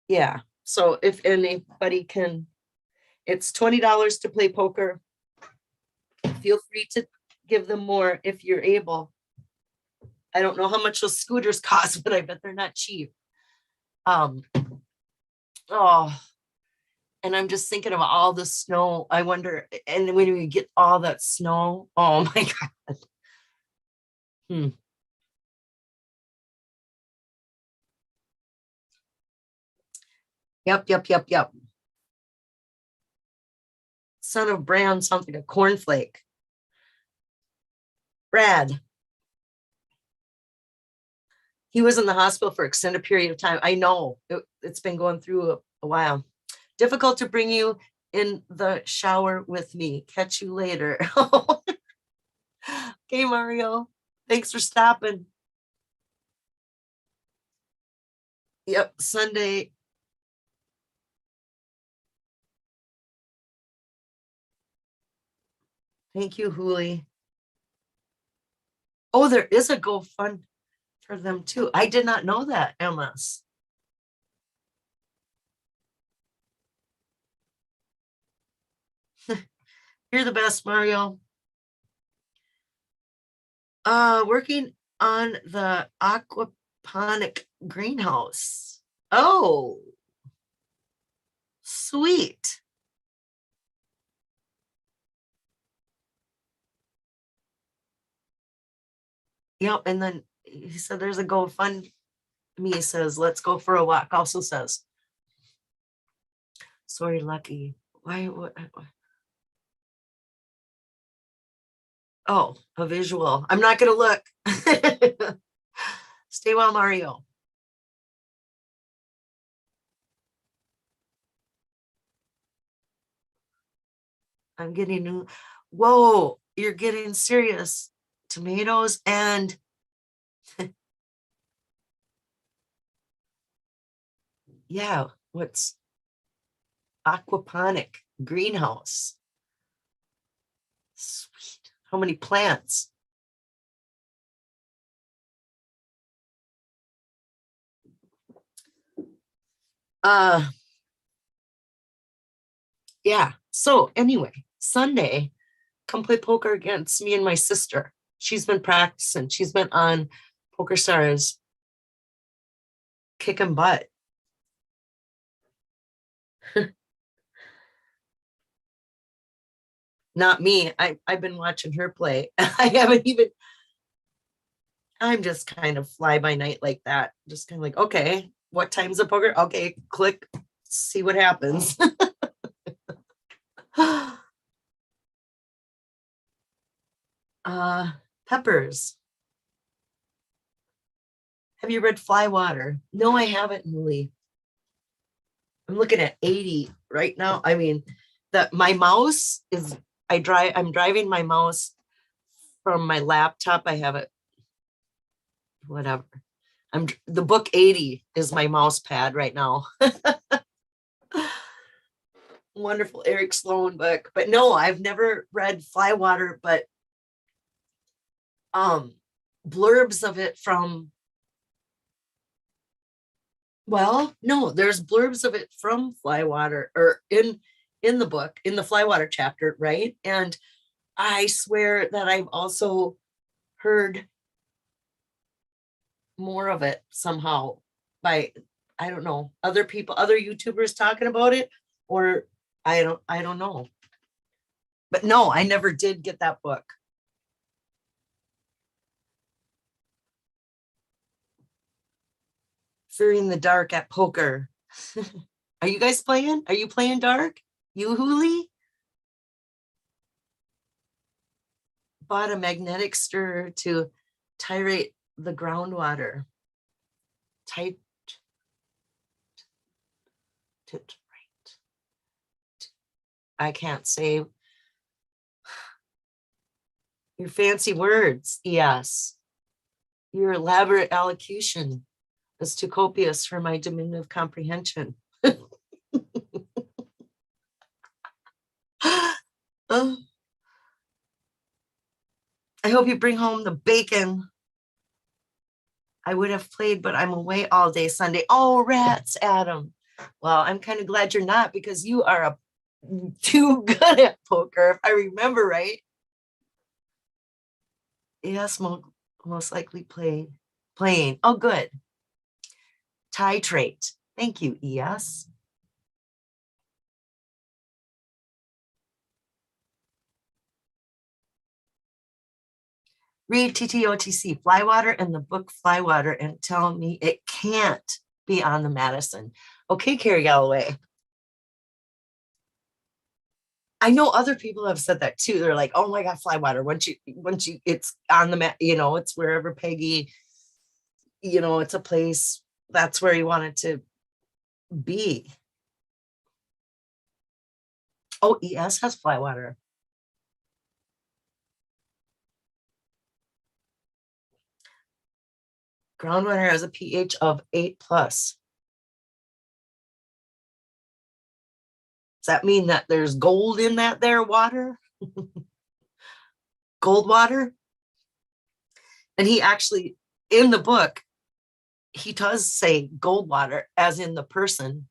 yeah, so if anybody can, it's $20 to play poker. Feel free to give them more if you're able. I don't know how much those scooters cost, but I bet they're not cheap. Oh, And I'm just thinking of all the snow. I wonder, and when we get all that snow, oh my God. Hmm. Yep. Son of Bran, something, a cornflake. Brad. He was in the hospital for extended period of time. I know it's been going through a while. Difficult to bring you in the shower with me. Catch you later. Okay, Mario. Thanks for stopping. Yep, Sunday. Thank you, Hooli. Oh, there is a GoFund for them too. I did not know that, MS. You're the best, Mario. Working on the aquaponic greenhouse. Oh, sweet. Yep. And then he said there's a GoFundMe. He says, let's go for a walk. Also says, sorry, Lucky. Why? What? Oh, a visual. I'm not going to look. Stay well, Mario. I'm getting new. Whoa, you're getting serious. Tomatoes and yeah, what's aquaponic greenhouse? Sweet. How many plants? Uh, yeah. So anyway, Sunday, come play poker against me and my sister. She's been practicing. She's been on Pokerstars kicking butt. Not me. I've been watching her play. I haven't even, I'm just kind of fly by night like that. Just kind of like, okay, what time's the poker? Okay, click, see what happens. uh Peppers. Have you read Flywater? No, I haven't, Lee. I'm looking at 80 right now. I mean, my mouse is I'm driving my mouse from my laptop. I have it, whatever. The book 80 is my mouse pad right now. Wonderful Eric Sloan book. But no, I've never read Flywater, but um blurbs of it from, well, no, there's blurbs of it from Flywater or in the book, in the Flywater chapter, right? And I swear that I've also heard more of it somehow by, I don't know, other people, other YouTubers talking about it, or I don't know. But no, I never did get that book. Fearing the dark at poker. Are you guys playing? Are you playing dark? You, Hooli? Bought a magnetic stirrer to tirate the groundwater. Tight. Right. I can't say your fancy words. Yes. Your elaborate allocution is too copious for my diminutive comprehension. Oh, I hope you bring home the bacon. I would have played, but I'm away all day Sunday. Oh, rats, Adam. Well, I'm kind of glad you're not, because you are too good at poker, if I remember right. Yes, most likely playing. Oh, good. Titrate. Thank you, ES. Read TTOTC, Flywater, and the book Flywater, and tell me it can't be on the Madison. Okay, Carrie Galloway. I know other people have said that too. They're like, oh my God, Flywater, once you, it's on the map, it's wherever Peggy, it's a place, that's where he wanted to be. Oh, ES has Flywater. Groundwater has a pH of 8+. Does that mean that there's gold in that there water? Gold water? And he actually, in the book, he does say gold water, as in the person.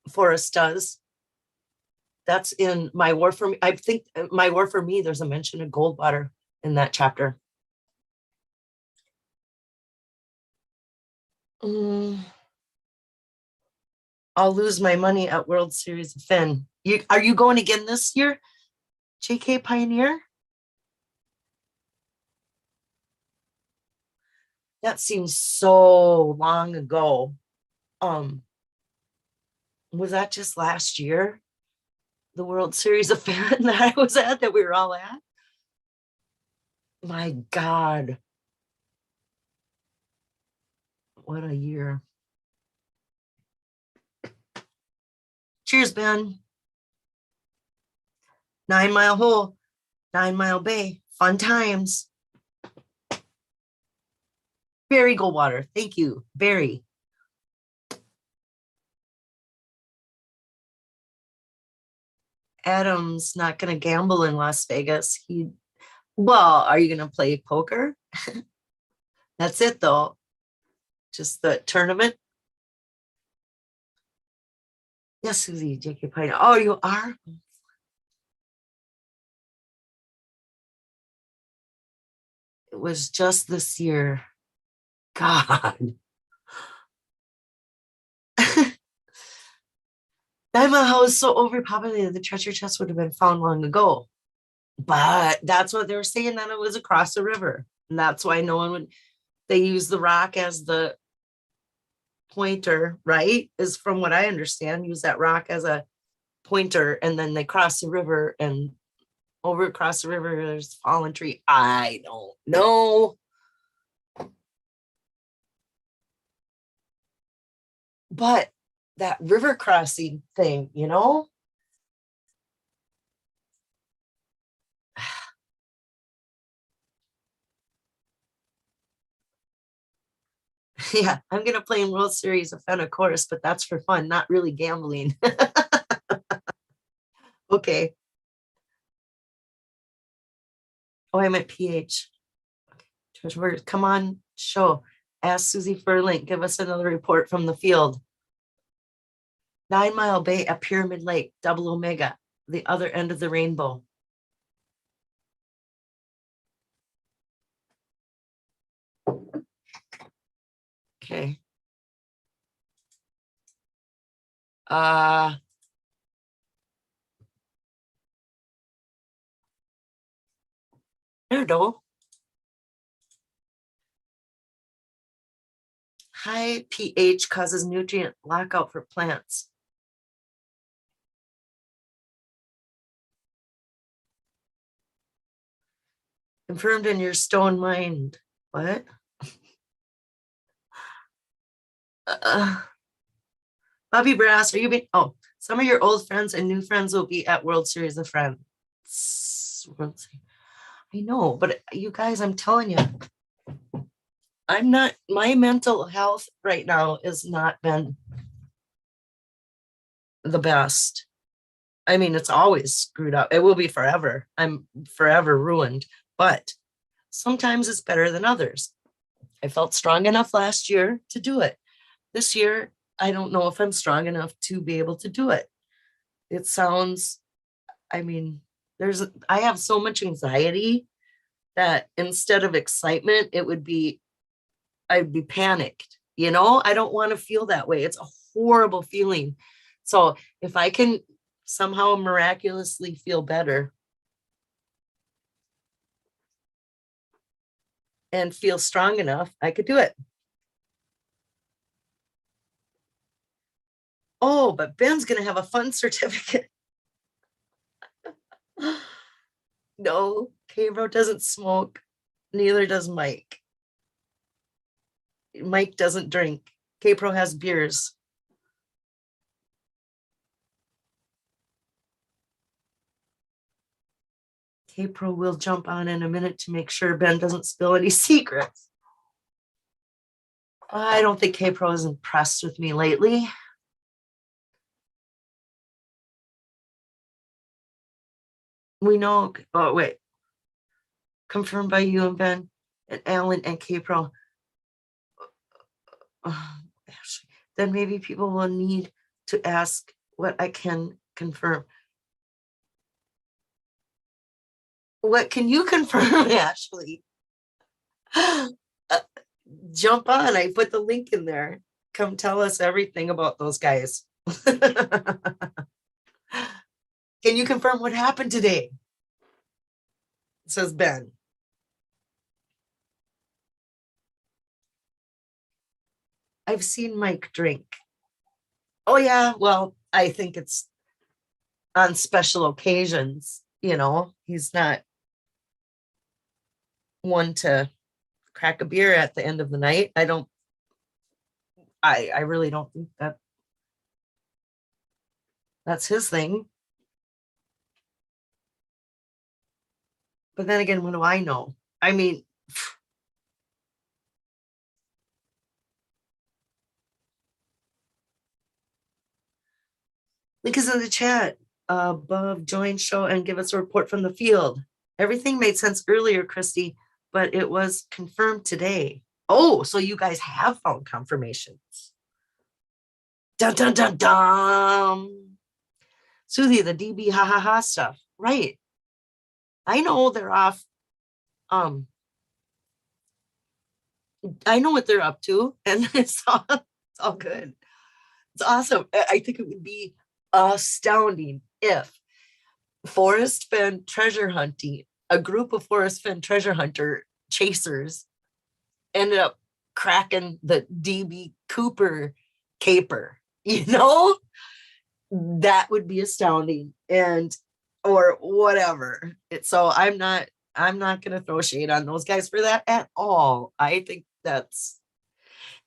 Forrest does. That's in My War for Me. I think My War for Me, there's a mention of gold water in that chapter. I'll lose my money at World Series of Finn. Are you going again this year, JK Pioneer? That seems so long ago. Was that just last year? The World Series of Finn that I was at, that we were all at? My God. What a year. Cheers, Ben. 9 Mile Hole, 9 Mile Bay, fun times. Barry Goldwater, thank you, Barry. Adam's not going to gamble in Las Vegas. Are you going to play poker? That's it, though. Just the tournament. Yes, Susie, JK Pine. Oh, you are? It was just this year. God. 9 Mile House is so overpopulated, the treasure chest would have been found long ago. But that's what they were saying, that it was across the river. And that's why no one would, they use the rock as the pointer, right? Is from what I understand, use that rock as a pointer, and then they cross the river, and over across the river, there's a fallen tree. I don't know. But that river crossing thing, Yeah, I'm going to play in World Series of Fun, of course, but that's for fun, not really gambling. Okay. Oh, I meant PH. Okay. Come on, show. Ask Susie for a link. Give us another report from the field. 9 Mile Bay at Pyramid Lake, Double Omega, the other end of the rainbow. Okay. I don't know. High pH causes nutrient lockout for plants. Confirmed in your stone mind. What? Bobby Brass, are you being? Oh, some of your old friends and new friends will be at World Series of Friends. I know, but you guys, I'm telling you, I'm not, my mental health right now has not been the best. I mean, it's always screwed up. It will be forever. I'm forever ruined, but sometimes it's better than others. I felt strong enough last year to do it. This year, I don't know if I'm strong enough to be able to do it. It sounds, I mean, I have so much anxiety that instead of excitement, I'd be panicked. I don't want to feel that way. It's a horrible feeling. So if I can somehow miraculously feel better, and feel strong enough, I could do it. Oh, but Ben's going to have a fun certificate. No, K-Bro doesn't smoke. Neither does Mike. Mike doesn't drink. K-Pro has beers. K-Pro will jump on in a minute to make sure Ben doesn't spill any secrets. I don't think K-Pro is impressed with me lately. We know, oh wait, confirmed by you and Ben and Alan and K-Pro. Then maybe people will need to ask what I can confirm. What can you confirm, Ashley? Jump on. I put the link in there. Come tell us everything about those guys. Can you confirm what happened today? Says Ben. I've seen Mike drink. Oh, yeah. Well, I think it's on special occasions. You know, he's not one to crack a beer at the end of the night. I really don't think that's his thing. But then again, what do I know? I mean, because in the chat above, join show and give us a report from the field. Everything made sense earlier, Christy, but it was confirmed today. Oh, so you guys have found confirmations. Dun dun dun dun. Susie, the DB ha ha ha stuff. Right. I know they're off. I know what they're up to, and it's all good. It's awesome. I think it would be astounding if Forest Fen treasure hunting, a group of Forest Fen treasure hunter chasers ended up cracking the DB Cooper caper, you know? That would be astounding. And or whatever. So I'm not gonna throw shade on those guys for that at all. I think and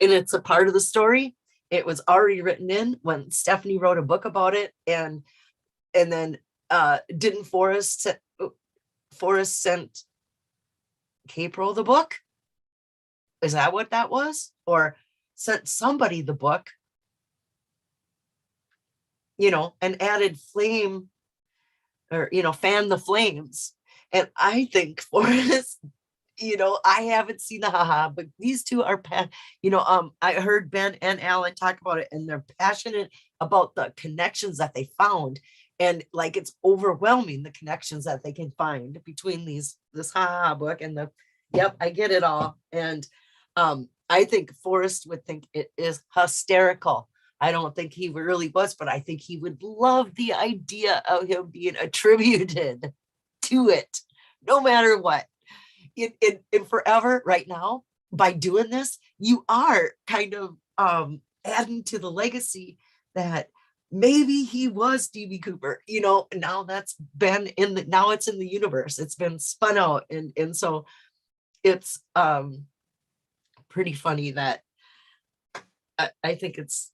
it's a part of the story. It was already written in when Stephanie wrote a book about it, and then didn't Forrest sent K-Pro the book? Is that what that was? Or sent somebody the book, and added flame, or fan the flames. And I think Forrest, I haven't seen the haha, but these two are I heard Ben and Alan talk about it, and they're passionate about the connections that they found. And like, it's overwhelming, the connections that they can find between this haha book and yep, I get it all. And I think Forrest would think it is hysterical. I don't think he really was, but I think he would love the idea of him being attributed to it, no matter what. In forever right now, by doing this, you are kind of adding to the legacy that maybe he was DB Cooper. Now that's been now it's in the universe. It's been spun out, and so it's pretty funny that I think it's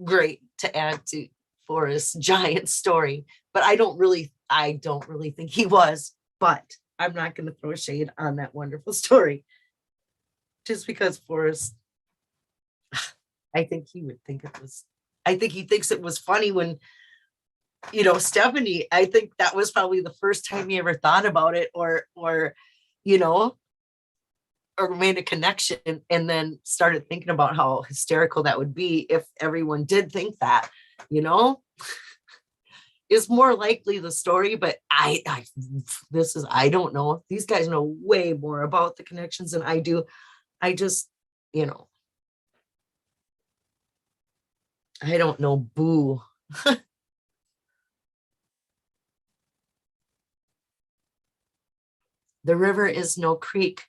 great to add to Forrest's giant story. But I don't really think he was, but I'm not going to throw shade on that wonderful story just because Forrest, I think he thinks it was funny when, Stephanie, I think that was probably the first time he ever thought about it or made a connection, and then started thinking about how hysterical that would be if everyone did think that, is more likely the story. But I don't know. These guys know way more about the connections than I do. I just, I don't know. Boo. The river is no creek.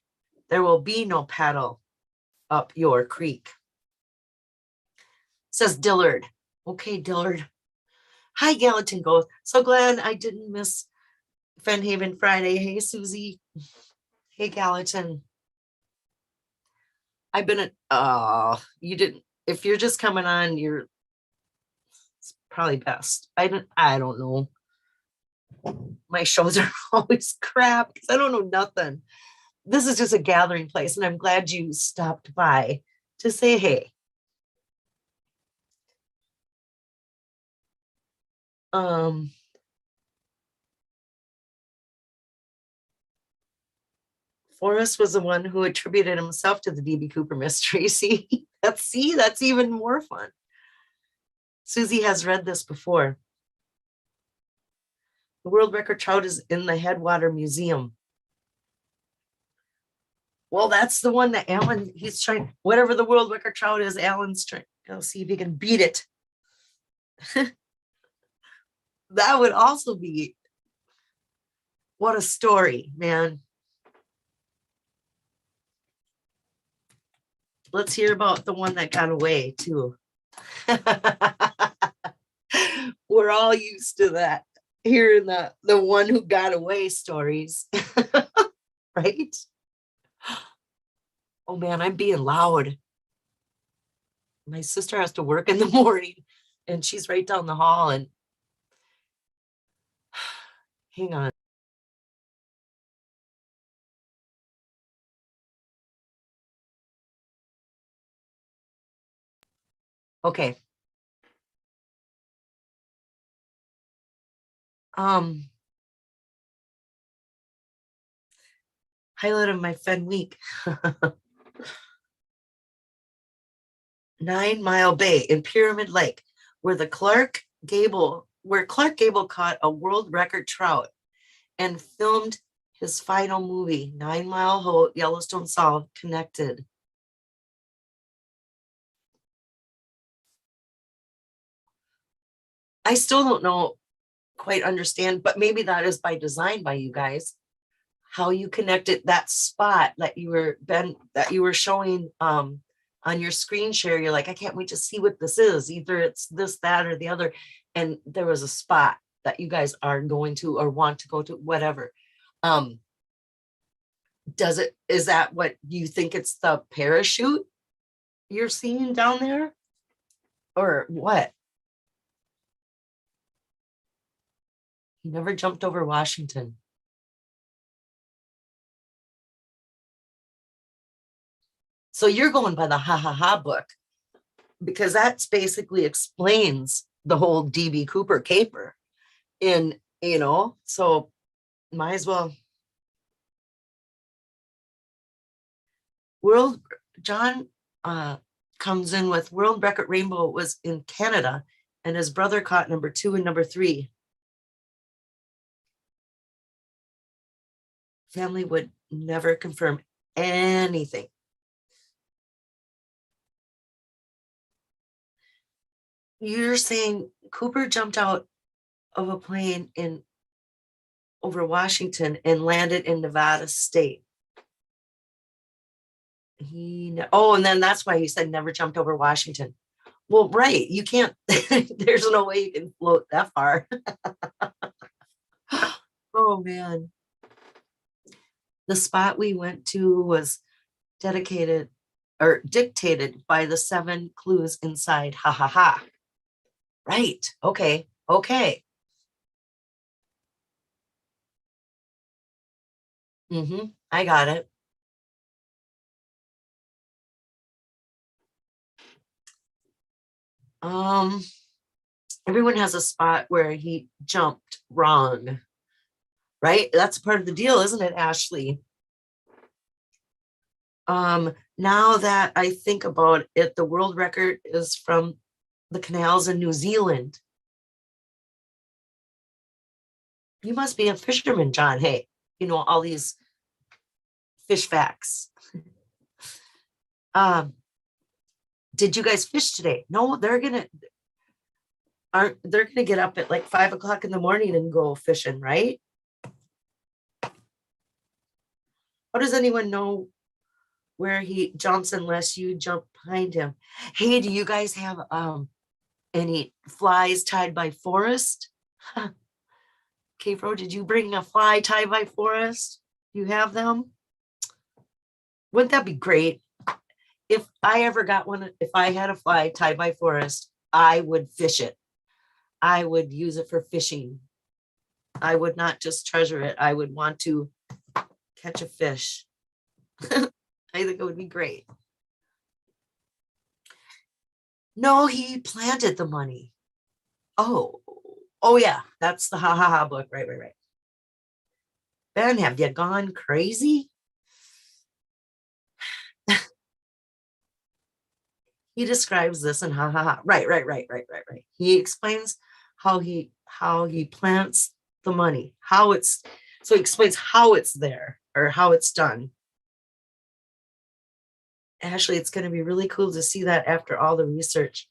There will be no paddle up your creek. Says Dillard. Okay, Dillard. Hi, Gallatin Ghost. So glad I didn't miss Fennhaven Friday. Hey, Susie. Hey, Gallatin. I've been you didn't, if you're just coming on, it's probably best. I don't know. My shows are always crap because I don't know nothing. This is just a gathering place, and I'm glad you stopped by to say hey. Forrest was the one who attributed himself to the DB Cooper mystery. That's even more fun. Susie has read this before. The world record trout is in the Headwater Museum. Well, that's the one that Alan, he's trying, whatever the world record trout is, Alan's trying to see if he can beat it. That would also be, what a story, man. Let's hear about the one that got away too. We're all used to that, hearing the one who got away stories. Right? Oh man, I'm being loud. My sister has to work in the morning and she's right down the hall, and hang on. Okay. Highlight of my Fen week. 9 Mile Bay in Pyramid Lake, where Clark Gable caught a world record trout and filmed his final movie, 9 Mile Hole, Yellowstone Solved, Connected. I still don't know, quite understand, but maybe that is by design by you guys, how you connected that spot that you were showing on your screen share. You're like, I can't wait to see what this is. Either it's this, that, or the other. And there was a spot that you guys are going to or want to go to, whatever. Is that what you think? It's the parachute you're seeing down there, or what? He never jumped over Washington. So you're going by the ha ha ha book, because that's basically explains the whole DB Cooper caper in, so might as well. John comes in with world record rainbow was in Canada, and his brother caught number 2 and number 3. Family would never confirm anything. You're saying Cooper jumped out of a plane over Washington and landed in Nevada State. And then that's why he said never jumped over Washington. Well, right, you can't. There's no way you can float that far. Oh man. The spot we went to was dictated by the 7 clues inside. Ha ha ha. Right. Okay. I got it. Everyone has a spot where he jumped wrong, right? That's part of the deal, isn't it, Ashley? Now that I think about it, the world record is from the canals in New Zealand. You must be a fisherman, John. Hey, all these fish facts. Did you guys fish today? No, they're gonna get up at like 5 o'clock in the morning and go fishing, right? How does anyone know where he jumps unless you jump behind him? Hey, do you guys have any flies tied by Forrest? K-Fro, did you bring a fly tied by Forrest? You have them? Wouldn't that be great? If I ever got one, if I had a fly tied by Forrest, I would fish it. I would use it for fishing. I would not just treasure it. I would want to catch a fish. I think it would be great. No, he planted the money. Oh yeah, that's the ha ha ha book. Right. Ben, have you gone crazy? He describes this in ha ha ha. Right. He explains how he plants the money, how it's, so he explains how it's there or how it's done. Ashley, it's going to be really cool to see that after all the research.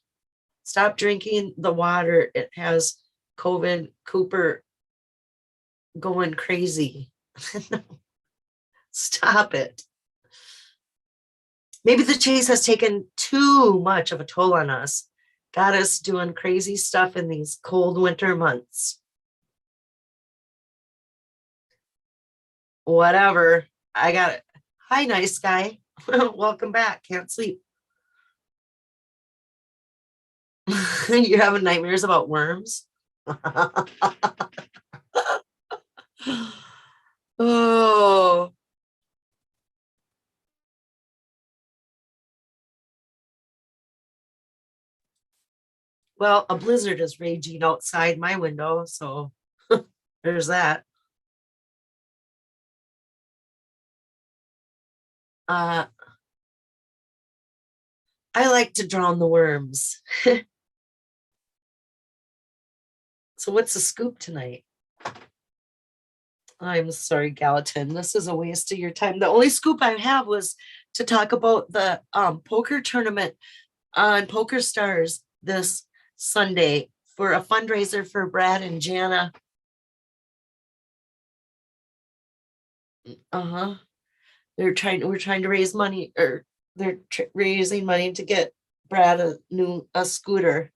Stop drinking the water. It has COVID. Cooper going crazy. Stop it. Maybe the chase has taken too much of a toll on us. Got us doing crazy stuff in these cold winter months. Whatever. I got it. Hi, nice guy. Welcome back. Can't sleep. You're having nightmares about worms? Oh. Well, a blizzard is raging outside my window, so there's that. I like to drown the worms. So what's the scoop tonight? I'm sorry, Gallatin. This is a waste of your time. The only scoop I have was to talk about the poker tournament on Pokerstars this Sunday for a fundraiser for Brad and Jana. We're trying to raise money, or they're raising money to get Brad a scooter.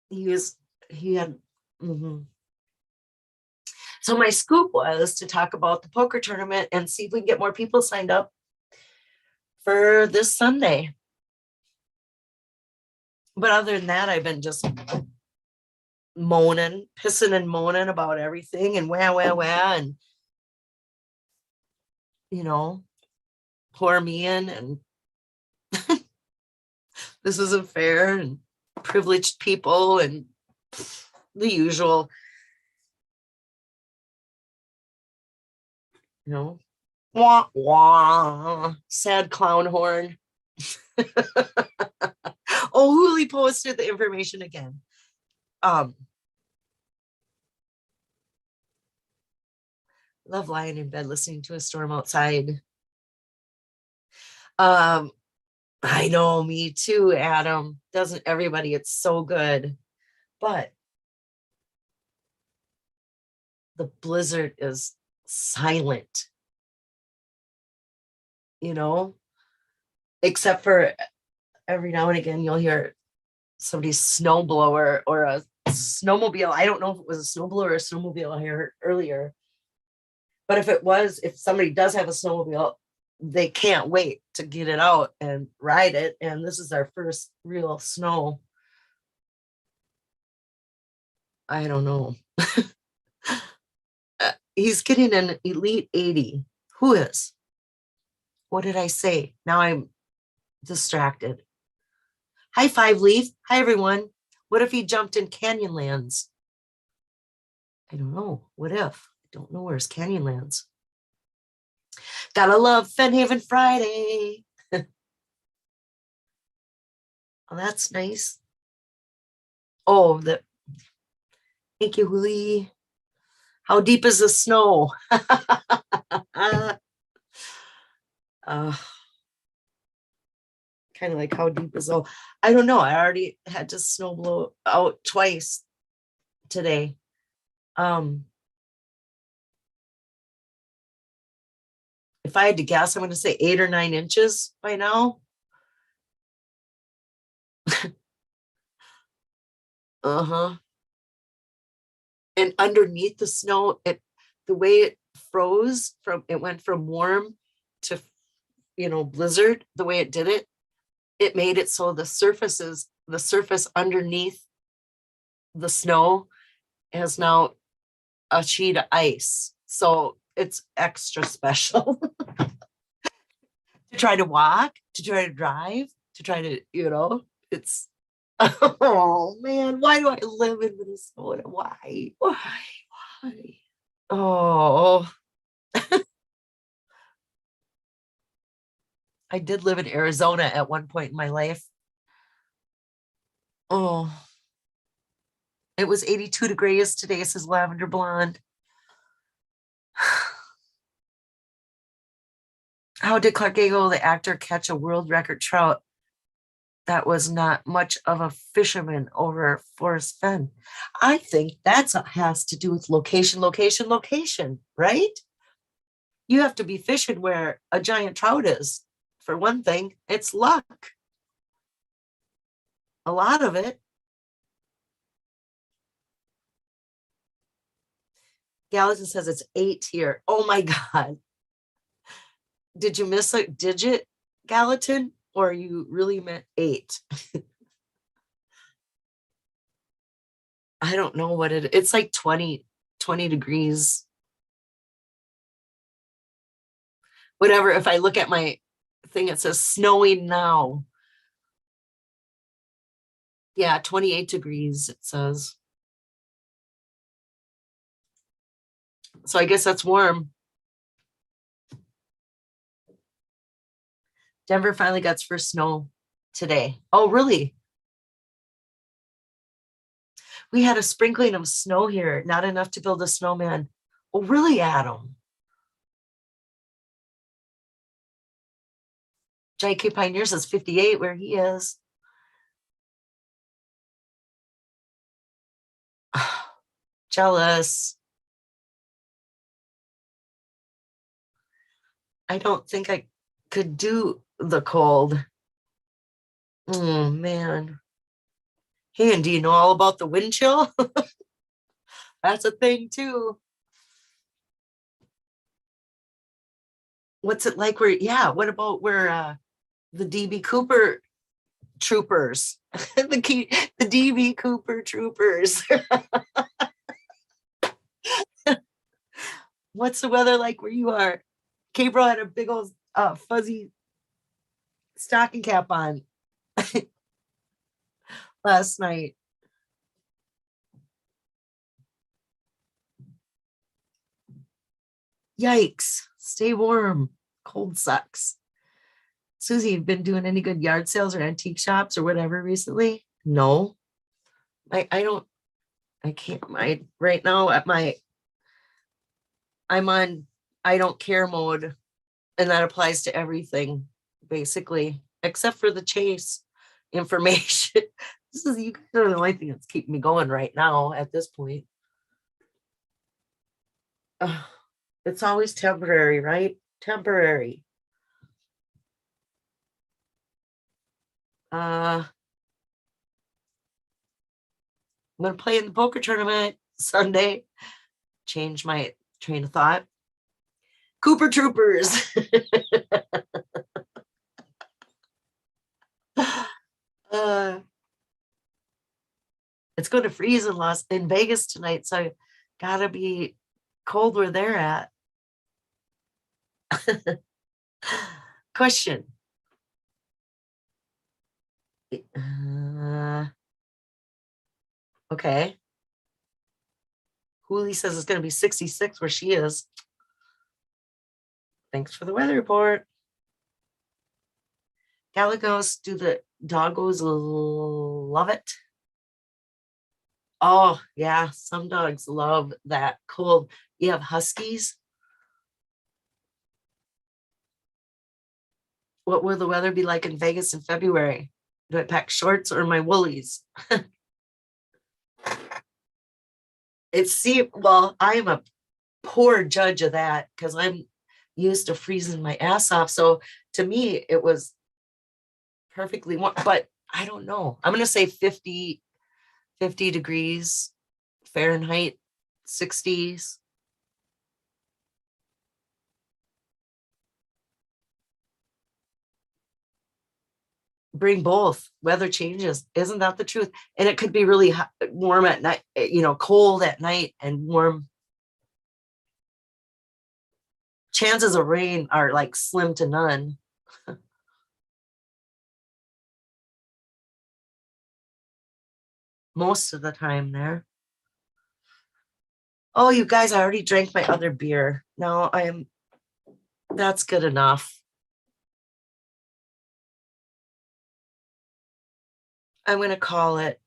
He had. So my scoop was to talk about the poker tournament and see if we can get more people signed up for this Sunday. But other than that, I've been just pissing and moaning about everything and wah, and pour me in, and this isn't fair, and privileged people, and the usual, wah, wah, sad clown horn. Oh, Hooli posted the information again. Love lying in bed listening to a storm outside. I know, me too, Adam. Doesn't everybody? It's so good. But the blizzard is silent, except for every now and again, you'll hear somebody's snowblower or a snowmobile. I don't know if it was a snowblower or a snowmobile I heard earlier. But if somebody does have a snowmobile, they can't wait to get it out and ride it. And this is our first real snow. I don't know. He's getting an elite 80. Who is? What did I say? Now I'm distracted. Hi, Five Leaf. Hi, everyone. What if he jumped in Canyonlands? I don't know. What if? I don't know where's Canyonlands. Gotta love Fennhaven Friday. Oh, that's nice. Oh, thank you, Hooli. How deep is the snow? Kind of like how deep is I don't know. I already had to snow blow out twice today. if I had to guess, I'm going to say 8 or 9 inches by now. Uh-huh. And underneath the snow, the way it froze it went from warm to, blizzard, the way it did it made it so the surface underneath the snow has now a sheet of ice. So it's extra special to try to walk, to try to drive, to try to, it's, oh man, why do I live in Minnesota? Why? Oh, I did live in Arizona at one point in my life. Oh, it was 82 degrees today, says Lavender Blonde. How did Clark Gable, the actor, catch a world record trout that was not much of a fisherman over Forest Fen? I think has to do with location, right? You have to be fishing where a giant trout is. For one thing, it's luck. A lot of it. Gallatin says it's 8 here. Oh my God. Did you miss a digit, Gallatin? Or you really meant 8? I don't know what it's like 20 degrees. Whatever. If I look at my thing, it says snowing now. Yeah, 28 degrees, it says. So I guess that's warm. Denver finally got its first snow today. Oh, really? We had a sprinkling of snow here, not enough to build a snowman. Oh, really, Adam? JK Pioneer says 58 where he is. Jealous. I don't think I could do the cold. Oh, man. Hey, and do you know all about the wind chill? That's a thing, too. What's it like what about where the DB Cooper troopers, the DB Cooper troopers? What's the weather like where you are? Cabro had a big old fuzzy stocking cap on last night. Yikes. Stay warm. Cold sucks. Susie, you've been doing any good yard sales or antique shops or whatever recently? No. I can't. Right now I'm on I don't care mode, and that applies to everything basically, except for the chase information. You guys are the only thing that's keeping me going right now at this point. It's always temporary, right? Temporary. I'm gonna play in the poker tournament Sunday. Change my train of thought. Cooper Troopers. It's going to freeze in Vegas tonight, so gotta be cold where they're at. Question. Okay. Hooli says it's going to be 66 where she is. Thanks for the weather report. Galagos, do the doggos love it? Oh, yeah. Some dogs love that cold. You have huskies. What will the weather be like in Vegas in February? Do I pack shorts or my woolies? Well, I am a poor judge of that because I'm used to freezing my ass off. So to me, it was perfectly warm, but I don't know. I'm going to say 50 degrees Fahrenheit, 60s. Bring both. Weather changes. Isn't that the truth? And it could be really hot, warm at night, cold at night and warm. Chances of rain are like slim to none. Most of the time there. Oh, you guys, I already drank my other beer. Now that's good enough. I'm going to call it.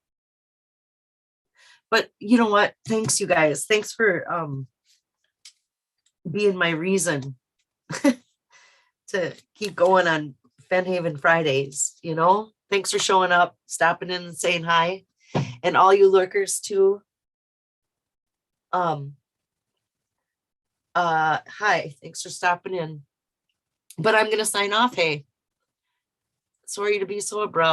But you know what? Thanks, you guys. Thanks for being my reason to keep going on Fennhaven Fridays. Thanks for showing up, stopping in and saying hi. And all you lurkers too. Hi, thanks for stopping in. But I'm going to sign off. Hey, sorry to be so abrupt.